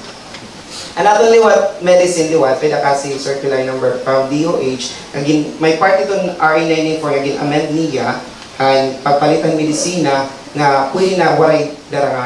Ang ating liwat, medicine liwat, pwede kasi circular number from DOH. May part ito ng RA 994, naging amend niya, ang pagpalitan medisina nga pwede na waray dara nga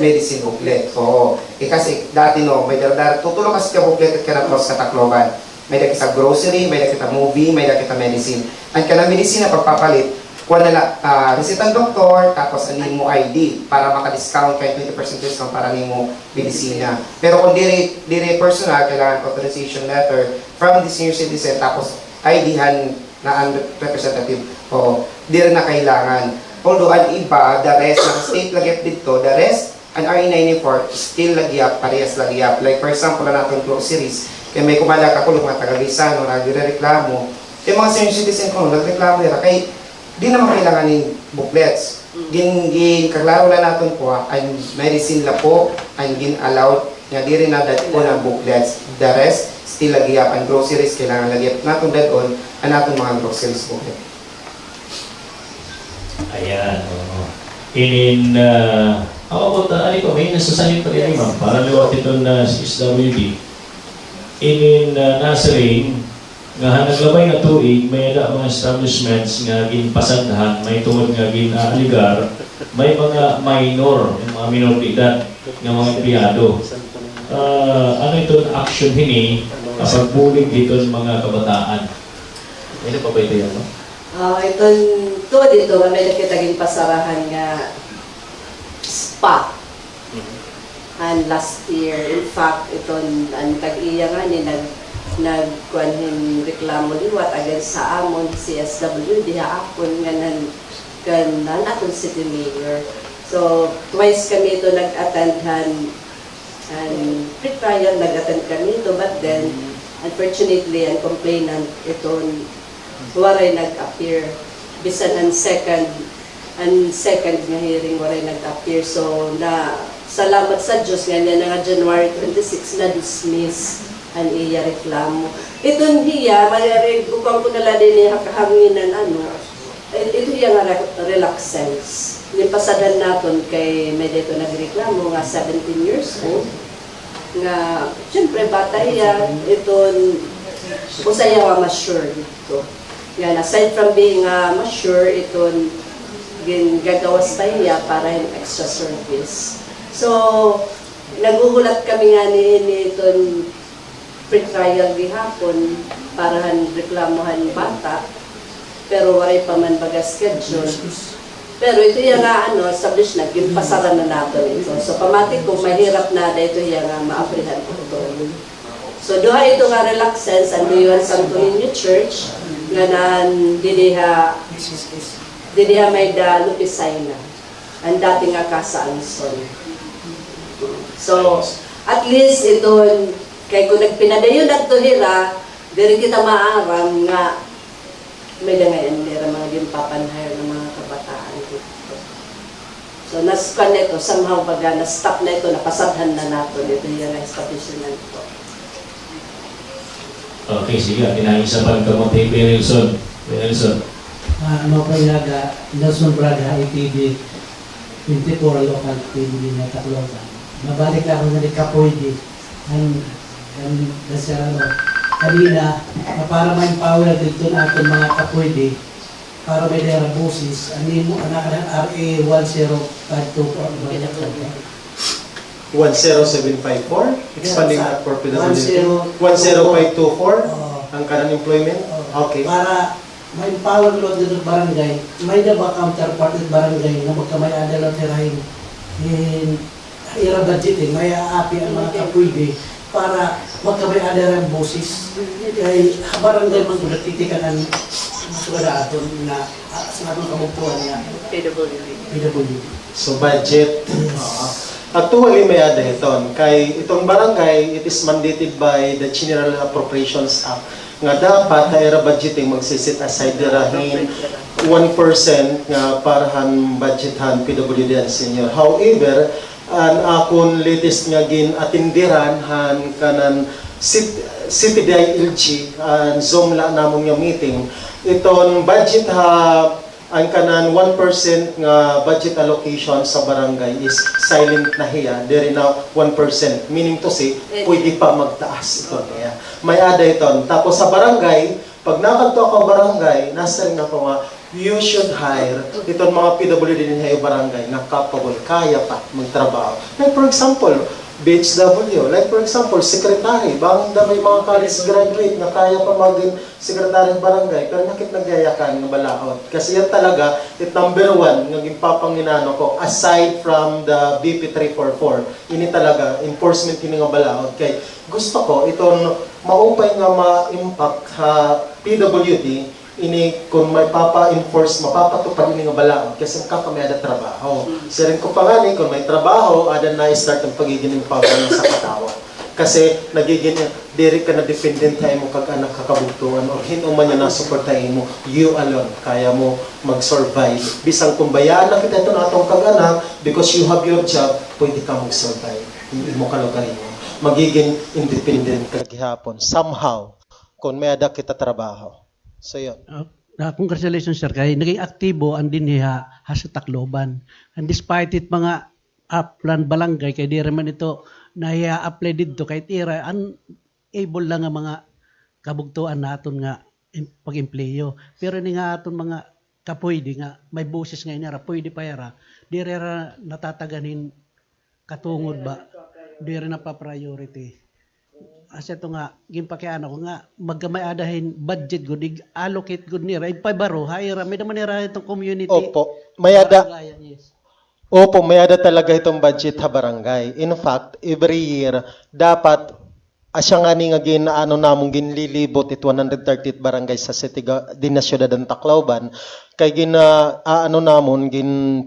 medicine booklet. Oo. Kasi dati no, may dara tutulong kasi ka booklet at kanang sa Tacloban. May daki sa grocery, may daki sa movie, may daki sa medicine. Ang kanang medisina pagpapalit, kuha nila resita ng doktor, tapos anin mo ID para maka-discount kay 20% discount para nimo medisina. Pero kung diri personal, kailangan authorization letter from the senior citizen, tapos ID-han na ang representative. Oo. Di rin na kailangan. Although ang iba, the rest, naka-state lagit dito, the rest ang RA94 still lagyap, parehas lagyap. Like for example, na natin groceries, kaya may kumala ka kulong mga taga-Lisano, nagre-reklamo. Yung mga senior citizen ko, nagreklamo nila, kaya di naman kailangan ng booklets. Kaklaro na natin po, ang medicine la po, ang gin-allowed, nga di rin nadat po ng booklets. The rest, still lagyap. Ang groceries, kailangan lagyap natin dadon, ang natin mga groceries booklet. Ayan, oo. Ako po, may nasasalit pa rin ma'am, para liwat ito na SWD. Nasa rin, nga naglabay nga tuig, may mga establishments nga ginpasandahan, may tungod nga ginaaligar, may mga minor, mga minoridad nga mga empleyado. Ano ito action hini kapag bulig dito ng mga kabataan? Ano pa ba ito yan, no? Ito dito, may nakitaging pasarahan nga spa. And last year, in fact, itong ang tag-iya nga ni nagkuanhin reklamo liwat against sa amon CSW diha akon nga nan atong city mayor. So twice kami ito nag-attendhan and pre-trial nag-attend kami ito, but then unfortunately ang complainant ito waray nag-appear bisan ang second nga hearing waray nag-appear. So na salamat sa Diyos nga nga January 26 na dismiss ang iya reklamo. Ito hiya, upang ko nala din niya kahanginan ito hiya nga relaxance. Yung pasadan natin kay may dito nagreklamo nga 17 years old. Nga, siyempre bata hiya, ito usaya nga mature dito. Yan, aside from being mature, ito gagawas pa hiya para yung extra service. So, nagugulat kami nga ni itong pre-trial gihapon para reklamuhan bata, pero waray pa man baga schedule. Pero ito yung established na, yung pasaran na natin ito. So, pamatik kung mahirap na ito yung ma-apprehend ko ito. So, duha ito nga relaxance, and doon Santo Niño Church, nga didiha may lupisay na. Ang dating nga Kasaanson. So, at least ito, kaya kung nagpinadayon at tuhira, diri kita maaram nga may dangayan dira mga gimpapanhire ng mga kabataan dito. So, naskan na ito, somehow baga, na-stop na ito, napasadhan na nato dito yung establishment ito. Okay, sige. Kinaisapan ka mo kay Berilson. Ano pa ilaga, Nelson Braga, ITV, 24 local TV na Tacloban. Mabalik ako na ni Kapoydi. Kanina, para ma-empower dito natin mga Kapoydi, para may dera busis, mo anak ng RA 10524. 10754, expanding that for PWD. 10524, ang kanang employment? Okay. Para ma-empower lo dito barangay, may na ba counterpart at barangay na magkamay adalo tirahin ira budgeting, may aapi ang mga Kapoydi para magkamay adalo ang boses. Kaya barangay magtitikan ang sugada aton na sa atong kabupuan niya. PWD. So budget. Actually, may ada iton. Kay itong barangay, it is mandated by the General Appropriations Act nga dapat na budgeting magsisit aside dirahin 1% nga parahan budgethan PWD and senior. However, ang akong latest nga gin-atindiran han kanan City DILG and Zoom la namong yung meeting. Itong budget ang kanan 1% nga budget allocation sa barangay is silent na hiya, diri na 1%, meaning to say, pwede pa magtaas ito. Yeah. May ada ito. Tapos sa barangay, pag nakanto ako barangay, nasa rin ako nga, you should hire itong mga PWD din sa barangay na capable, kaya pa magtrabaho. Like for example, BHW, like for example, secretary, bang may mga college graduate na kaya pa maging secretary ng barangay, pero nakit nagyayakan ng balaod. Kasi yan talaga, number 1, naging papanginano ko, aside from the BP 344, ini talaga, enforcement yun nga balaod. Kaya gusto ko, itong maupay nga ma-impact PWD, ini kung may papa-enforce, mapapatupad ini nga balaod kasi kami ada trabaho. Siya rin ko pa nga ni, kung may trabaho, ada na start ang pagiging empowerment sa katawa. Kasi nagiging, diri ka na dependent tayo mo kag anak kakabugtuan o hinuman niya na supportahin mo, you alone, kaya mo mag-survive. Bisang kung bayaan na kita ito na atong kag anak, because you have your job, pwede ka mag-survive. Hindi mo kalugarin mo. Magiging independent ka gihapon. Somehow, kung may ada kita trabaho. So yun. Congratulations, sir. Kaya naging aktibo ang dinhiha sa Tacloban. And despite it, mga upland barangay, kaya di man ito na-apply dito, kaya tira, unable lang ang mga kabugtuan natin nga pag-empleyo. Pero ni nga aton mga kapwede nga, may boses nga inara, pwede pa yara, di ra natataganin katungod ba, di rin na pa-priority. Asa ito nga, gimpakiano ko nga, magkamay adahin budget good, allocate good nira, ipabaro, hayra, may naman nira itong community. Opo, may ada. Yes. Opo, may ada talaga itong budget ha barangay. In fact, every year, dapat, asya nga ni nga ginaano namong ginlilibot it 130 barangay sa city din na siyudad ng Tacloban, kay ano namon,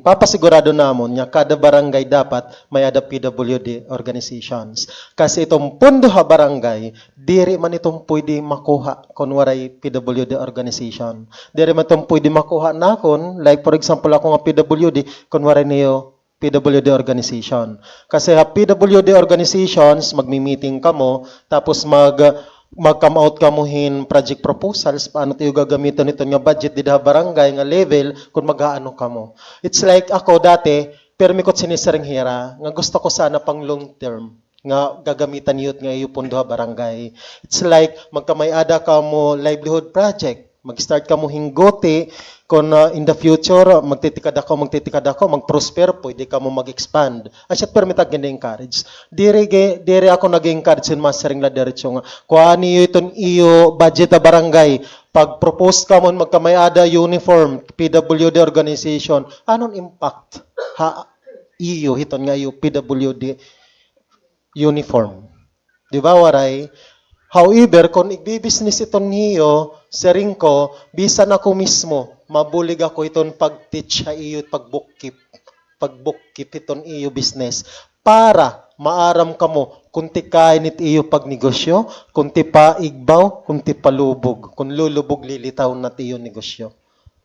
papasigurado namon, nya kada barangay dapat may ada PWD organizations. Kasi itong pundo ha barangay, diri man itong pwede makuha kung waray PWD organization. Diri man itong pwede makuha na kon, like for example ako nga PWD, kung waray niyo PWD organization. Kasi ha PWD organizations, magmi-meeting kamo, tapos mag-come out kamuhin project proposals, paano tayo gagamitin ito nga budget dito barangay nga level, kung mag-aano kamo. It's like ako dati, permi ko sinisering hira, nga gusto ko sana pang long term, nga gagamitan youth nga pundo ha barangay. It's like, magkamay-ada ka mo livelihood project, mag-start ka mo hinggote, kung in the future, magtitikad ako, mag-prosper, pwede ka mo mag-expand. Asya, permitag gina-encourage. Dire ako nag-encourage yung mastering la diretso nga. Kuha niyo itong iyo budget na barangay. Pag-propose ka mo, magkamayada uniform, PWD organization, anong impact? Iyo, hiton nga iyo, PWD uniform. Di ba, waray? However, kung igbibusiness ito niyo, sering ko, bisan ako mismo, mabulig ako itong pag-teach sa iyo, pag-bookkeep itong iyo business, para maaram ka mo, kung ti kain it iyo pagnegosyo, kung ti pa igbaw, kung ti palubog, kung lulubog lilitaw na ti iyo negosyo.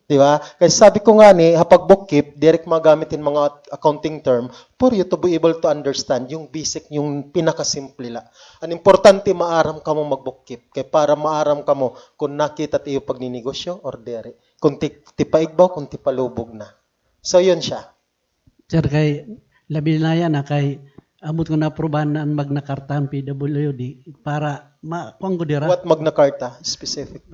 Di ba? Kasi sabi ko nga ni, hapag bookkeep, direct magamitin mga accounting term for you to be able to understand yung basic, yung pinakasimple la. Ang importante, maaram ka mo mag-bookkeep. Kaya para maaram ka mo kung nakita tayo pag ninegosyo or dere. Kung ti paigbaw, kung ti palubog na. So, yun siya. Sir, kay labi na yan, kay amot ko na-aprobahan na ang Magna Carta ang PWD para kung dira. What Magna Carta? Specific.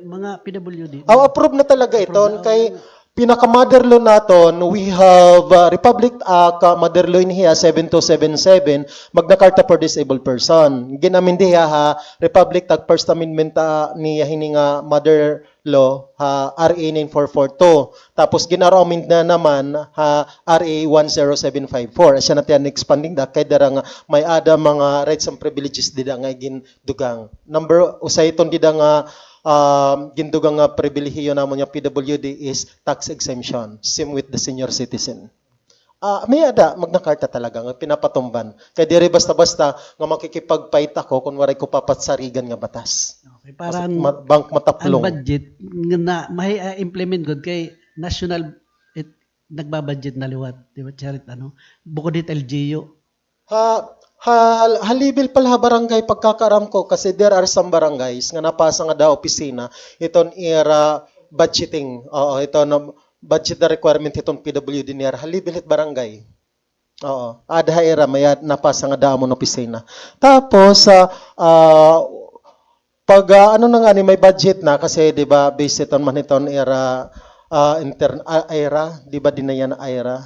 Mga PWD. Approve na talaga ito. Kay pinaka-mother law naton, we have Republic Act, mother law niya 7277, Magna Carta for Disabled Person. Ginamin diya Republic Act First Amendment niya hininga mother law RA 9442. Tapos ginaramin na naman RA 10754. Siya natin expanding da kay darang may ada mga rights and privileges dida nga gindugang. Number usay iton dida nga gindugang nga pribilehiyo namon nga PWD is tax exemption, same with the senior citizen. May ada Magna Carta talaga nga pinapatumban. Kaya diri basta-basta nga makikipagpait ako kung waray ko papatsarigan nga batas. Okay, para bank mataplong. Ang budget na may implement gud kay national nagbabudget na liwat, di ba Charit bukod dit LGU. Halibil pala barangay pagkakaram ko kasi there are some barangays nga napasa nga da opisina iton era budgeting. Ito na budget na requirement itong PWD niya. Halibil barangay. Ada era may napasa nga da mo opisina. Tapos pag ano na nga ni may budget na kasi 'di ba based iton man iton era di ba din na yan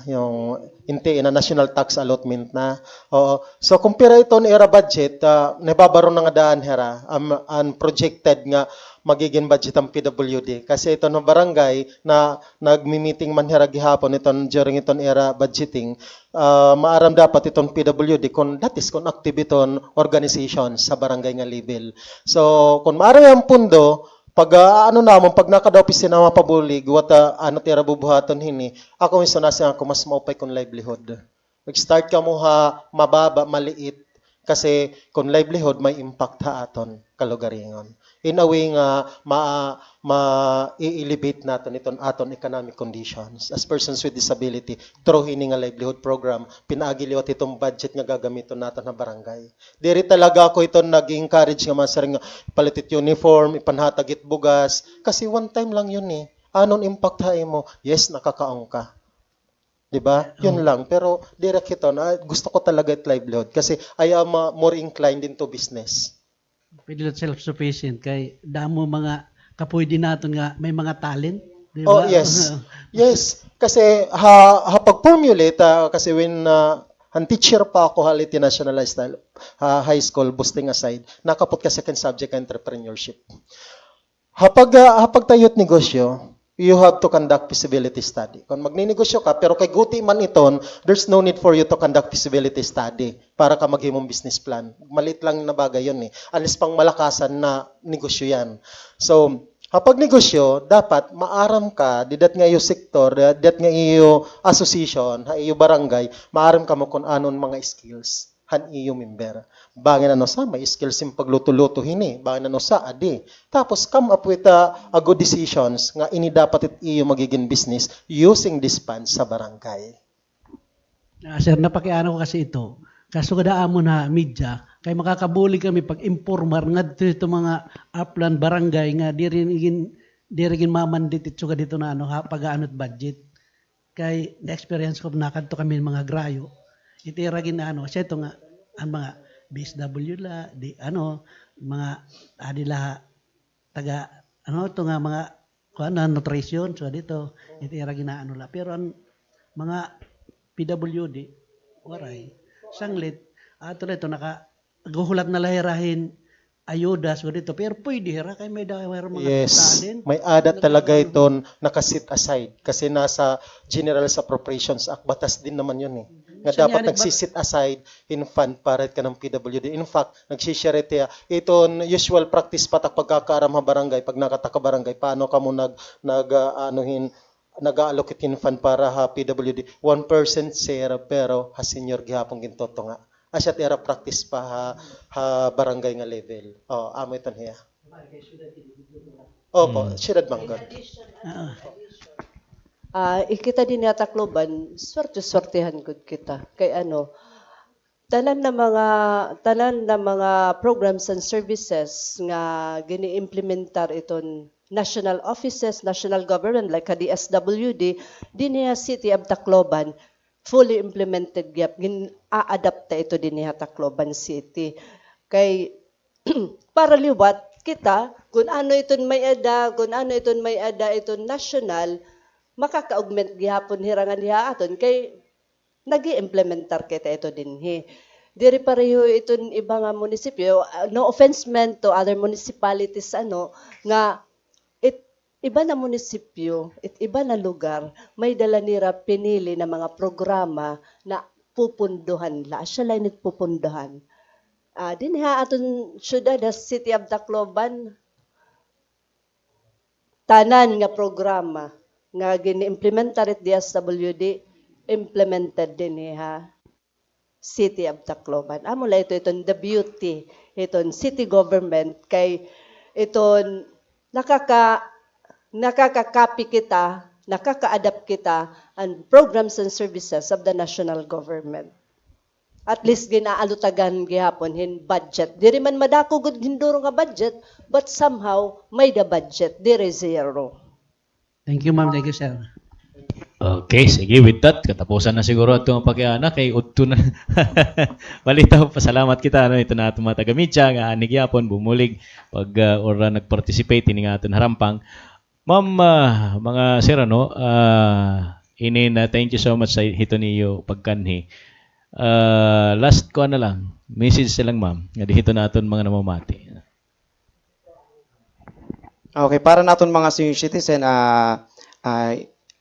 yung na national tax allotment na. So kumpira ito ni era budget, nababaro na nga daan hera, ang projected nga magiging budget ang PWD. Kasi ito ng barangay na nagmi-meeting man hera gihapon during itong era budgeting, maaram dapat itong PWD kung that is kung active itong organization sa barangay nga level. So kung maaram ang pundo, Pag pag nakadaw pisina mapabulig, ano tira bubuhaton hini, ako miso nasa ako mas maupay kung livelihood. Mag-start ka mo mababa, maliit, kasi kung livelihood, may impact aton kalugaringon. In a way nga, ma-elevate natin itong aton economic conditions as persons with disability through hini nga livelihood program, pinaagiliwat itong budget nga gagamiton natin na barangay. Diri talaga ako ito nag-encourage nga masarang nga palitit uniform, ipanhatagit bugas, kasi one time lang yun eh. Anon impact mo? Yes, nakakaong ka. Diba? Yun lang. Pero direct ito, gusto ko talaga it livelihood kasi I am more inclined into business. Pwede lang self-sufficient kay damo mga kapwede natin nga may mga talent. Diba? Oh, yes. Yes. Kasi pag-formulate, kasi when ang teacher pa ako halit nationalized high school, boosting aside, nakapot ka second subject entrepreneurship. Hapag tayot negosyo, you have to conduct feasibility study. Kung magninegosyo ka, pero kay guti man iton, there's no need for you to conduct feasibility study para ka maghimong business plan. Malit lang na bagay yun eh. Alis pang malakasan na negosyo yan. So, kapag negosyo, dapat maaram ka, didat nga iyo sektor, didat nga iyo association, iyo barangay, maaram ka mo kung anon mga skills han iyo member. Bangin sa may skills yung pagluto-luto hini, bangin sa adi. Tapos come up with a good decisions nga ini dapat iyo magiging business using this funds sa barangay. Sir, napakiano ko kasi ito. Kaso kadaan mo na media, kay makakabuli kami pag informer nga dito mga upland barangay nga dirigin mamandit ito ka dito na pag-aanot budget. Kay na-experience ko nakadto kami mga grayo. Itiragin na siya ito nga, ang mga BSW la, mga adila, taga, ito nga mga, nutrition, so dito, itiragin na la. Pero ang mga PWD, waray, sanglit, ato na ito, guhulat na lahirahin, ayuda, so dito, pero pwede hira, kay may mga yes, talent. may adat talaga ito nakasit aside, kasi nasa General Appropriations Act, batas din naman yun eh. Nga dapat nagsisit aside in fund para ka ng PWD. In fact, nagsishare iton usual practice patak pagkakaaram ha barangay, pag nakataka barangay, paano ka mo nag-allocate in fund para ha PWD. 1% share, pero ha senior gihapong gintoto nga. Asya tira practice pa ha barangay nga level. Amo iton hiya. Opo, Siyudad Manggot. Ikita din yata Tacloban, swerte-swertehan gud kita. Kay tanan na mga programs and services nga gini-implementar iton national offices, national government like DSWD, din niya City of Tacloban, fully implemented gyap, gin-a-adapt ito din niya Tacloban City. Kay para liwat kita kung ano iton may ada iton national, makaka-augment gihapon hirangan diha aton kay nagi-implementar kita ito dinhi. Diri pareho iton iba nga munisipyo, no offense meant to other municipalities nga iba na munisipyo, iba na lugar, may dala nira pinili na mga programa na pupunduhan la. Siya lang pupunduhan. Dinha aton syudad, City of Tacloban, tanan nga programa nga gini-implementar it DSWD, implemented din niya City of Tacloban. Amo la iton the beauty, iton city government, kay iton nakaka-copy kita, nakaka-adapt kita ang programs and services of the national government. At least ginaalutagan gihapon hin budget. Diri man madako gud hinduro nga budget, but somehow may the budget, diri zero. Thank you, ma'am. Thank you, sir. Okay, sige, with that, katapusan na siguro itong pag-iana kay Udto na. Balitaw, pasalamat kita, ito na itong mga taga-media, nga anigyapon, bumulig, pag ora nag-participate, ini nga itong harampang. Ma'am, mga sir, thank you so much sa ito niyo pagkanhi. Last ko na lang, message silang ma'am, nga dito na itong mga namamati. Okay, para naton mga senior citizen,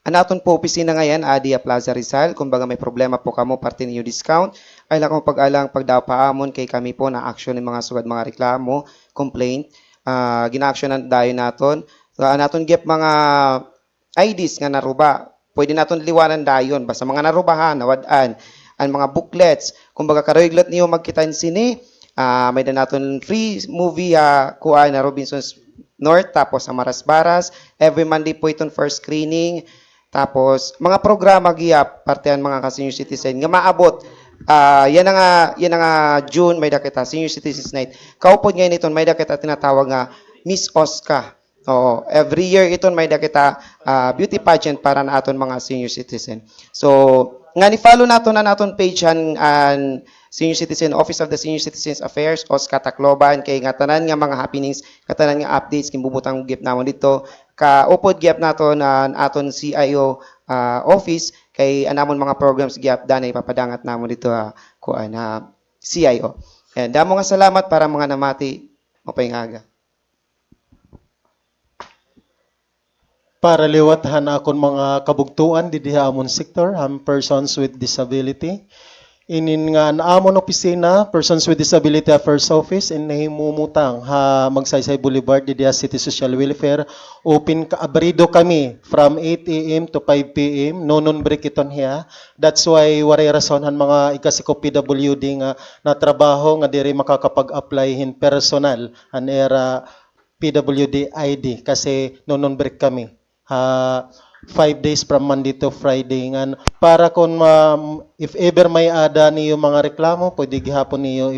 anaton po opisina ngayon, Adia Plaza Rizal. Kung baga may problema po kamo, parte ninyo discount. Ay lang kung pag-alang pagdapaamon kay kami po na action ng mga sugad mga reklamo, complaint. gina-actionan dayon naton. Naton gip mga IDs nga naruba. Pwede naton liwanan dayon basta mga narubahan, nawad-an, ang mga booklets. Kumbaga karoyglat niyo magkitan sini, may da naton free movie kuan na Robinsons North tapos sa Marasbaras. Every Monday po iton first screening. Tapos mga programa giyap partehan mga ka-senior citizen nga maabot. Yan nga June may dakita Senior Citizens Night. Kaupod ngayon iton may dakita tinatawag nga Miss Oscar. Oo, every year iton may dakita beauty pageant para na aton mga senior citizen. So nga ni-follow naton na naton page an Senior Citizen Office of the Senior Citizens Affairs Oscar Tacloban kay nga tanan nga mga happenings, katanan nga updates kimbubutang gip namon dito. Kaupod gyap naton aton CIO office kay anamon mga programs gyap danay papadangat namon dito kuan CIO. And damo nga salamat para mga namati mapayingaga. Para liwathan akon mga kabugtuan di diha amon sektor, persons with disability. Inin nga amon opisina, Persons with Disability Affairs Office, in himumutang Magsaysay Boulevard, di diha City Social Welfare. Open abrido kami from 8 a.m. to 5 p.m. No break iton hiya. That's why waray rason han mga ikasiko PWD nga na trabaho nga diri makakapag-apply in personal an era PWD ID kasi no break kami. 5 days from Monday to Friday ngan para kung if ever may ada niyo mga reklamo pwede gihapon niyo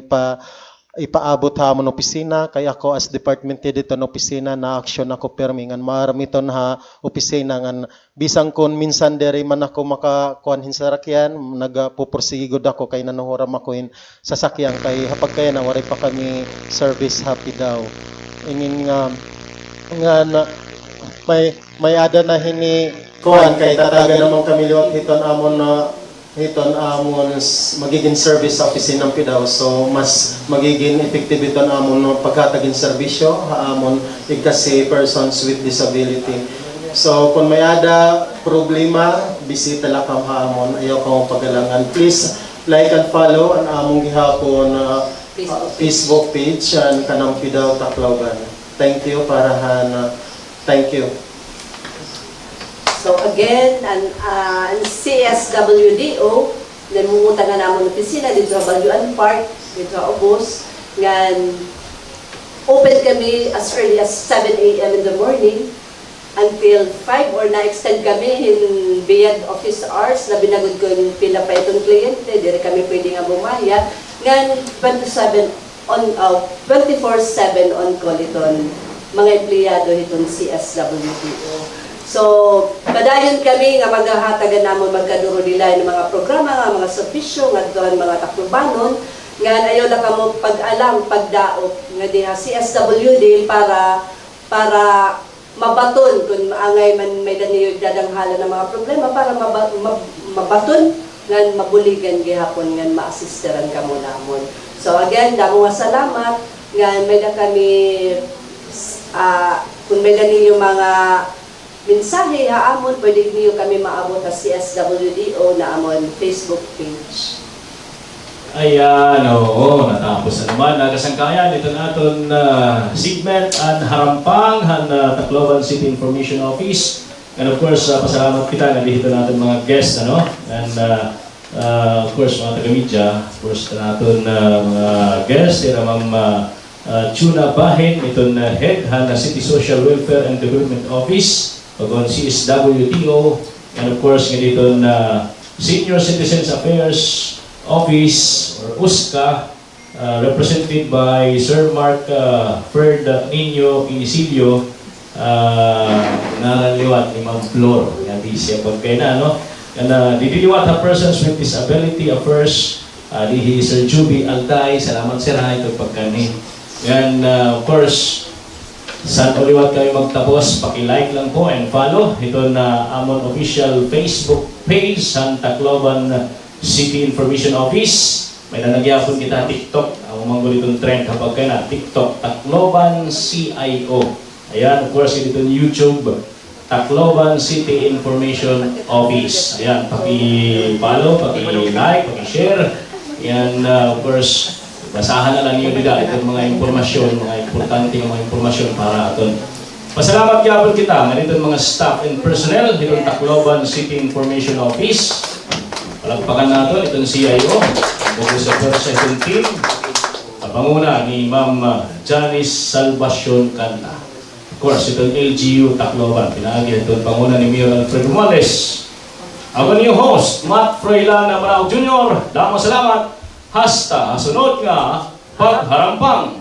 ipaabot hamon opisina kay ako as department head dito na opisina na action ako permi ngan maramiton opisina ngan bisang kun minsan dere man ako makakuanhin sa sakyan nagapupursige gud ako kay nanuhuram ako in sasakyan kay hapag kaya na waray pa kami service happy daw inin nga may ada na hini kuan kay tatagan naman kami liwat hiton amon magiging service sa opisina ng PIDAW so mas magiging effective iton amon paghatagin serbisyo amon kasi persons with disability. So kung may ada problema bisita lang kam amon ayaw ko pagalangan. Please like and follow ang among gihapon Facebook page and kanang PIDAW Tacloban. Thank you thank you. So again, ang CSWDO, namumutan nga namon opisina dito sa Balyuan Park, dito sa Obos, ngan open kami as early as 7 a.m. in the morning until 5 or na-extend kami in beyond office hours na binagod ko yung pila pa itong kliyente, dire kami pwede nga bumaya, ngan 24/7 on call iton mga empleyado itong CSWDO. So, padayon kami nga maghahatagan namon magkaduro nila ng mga programa, nga mga serbisyo, nga doon mga Taclobanon, nga ayaw na kamo pag-alam, pagdaot, nga diha CSWD para mabaton, kung maangay man may daniyo dadanghala ng mga problema, para mabaton, nga mabuligan gihapon, nga ma-assisteran kamo namon. So again, damo nga salamat, nga may na kami, kung may daniyo mga mensahe haamon pwede niyo kami maabot sa CSWDO na amon Facebook page. Ayan, oo, natapos na naman. Nagasangkayan, ito natin segment and harampang Tacloban City Information Office. And of course, pasalamat kita na dito natin mga guests, ano? And of course, mga taga-media, of course, natin mga guests, Ma'am Chuna Bahin, itong head na City Social Welfare and Development Office. Pag-on CSWDO, and of course, ganito na Senior Citizens Affairs Office, or USCA, represented by Sir Mark Ferd Nino Inisilio, nalaliwat ni Ma'am Flor. Yan, di siya pagkaya na, no? And didiliwat ha persons with disability affairs, di Sir Juby Altay, salamat sir ha, ito pagkani. And of course, saan uliwat kayo magtapos, paki-like lang po and follow. Ito na amon official Facebook page sa Tacloban City Information Office. May nanagyapon kita TikTok. Ang mga itong trend kapag kayo na TikTok, Tacloban CIO. Ayan, of course, ito YouTube, Tacloban City Information Office. Ayan, paki-follow, paki-like, paki-share. Ayan, of course, basahan na lang niyo nila itong mga impormasyon, mga importante ng mga impormasyon para aton. Pasalamat gyapon kita nganitong mga staff and personnel ditong Tacloban City Information Office. Palagpakan nato itong CIO, buko sa itong team, sa panguna ni Ma'am Janice Salvacion Canta. Of course, itong LGU Tacloban, pinaagi itong panguna ni Mayor Alfredo Morales. Ako niyong host, Matt Froilan Amarao Jr. Damang salamat. Hasta sunod nga pagharampang.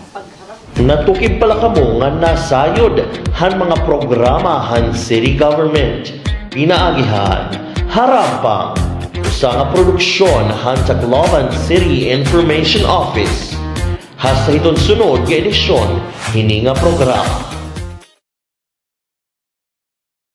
Natukib pala kamo nga nasayod han mga programa han city government. Pinaagihan, harampang, usa nga produksyon han Tacloban City Information Office. Hasta iton sunod nga edisyon, hini nga programa.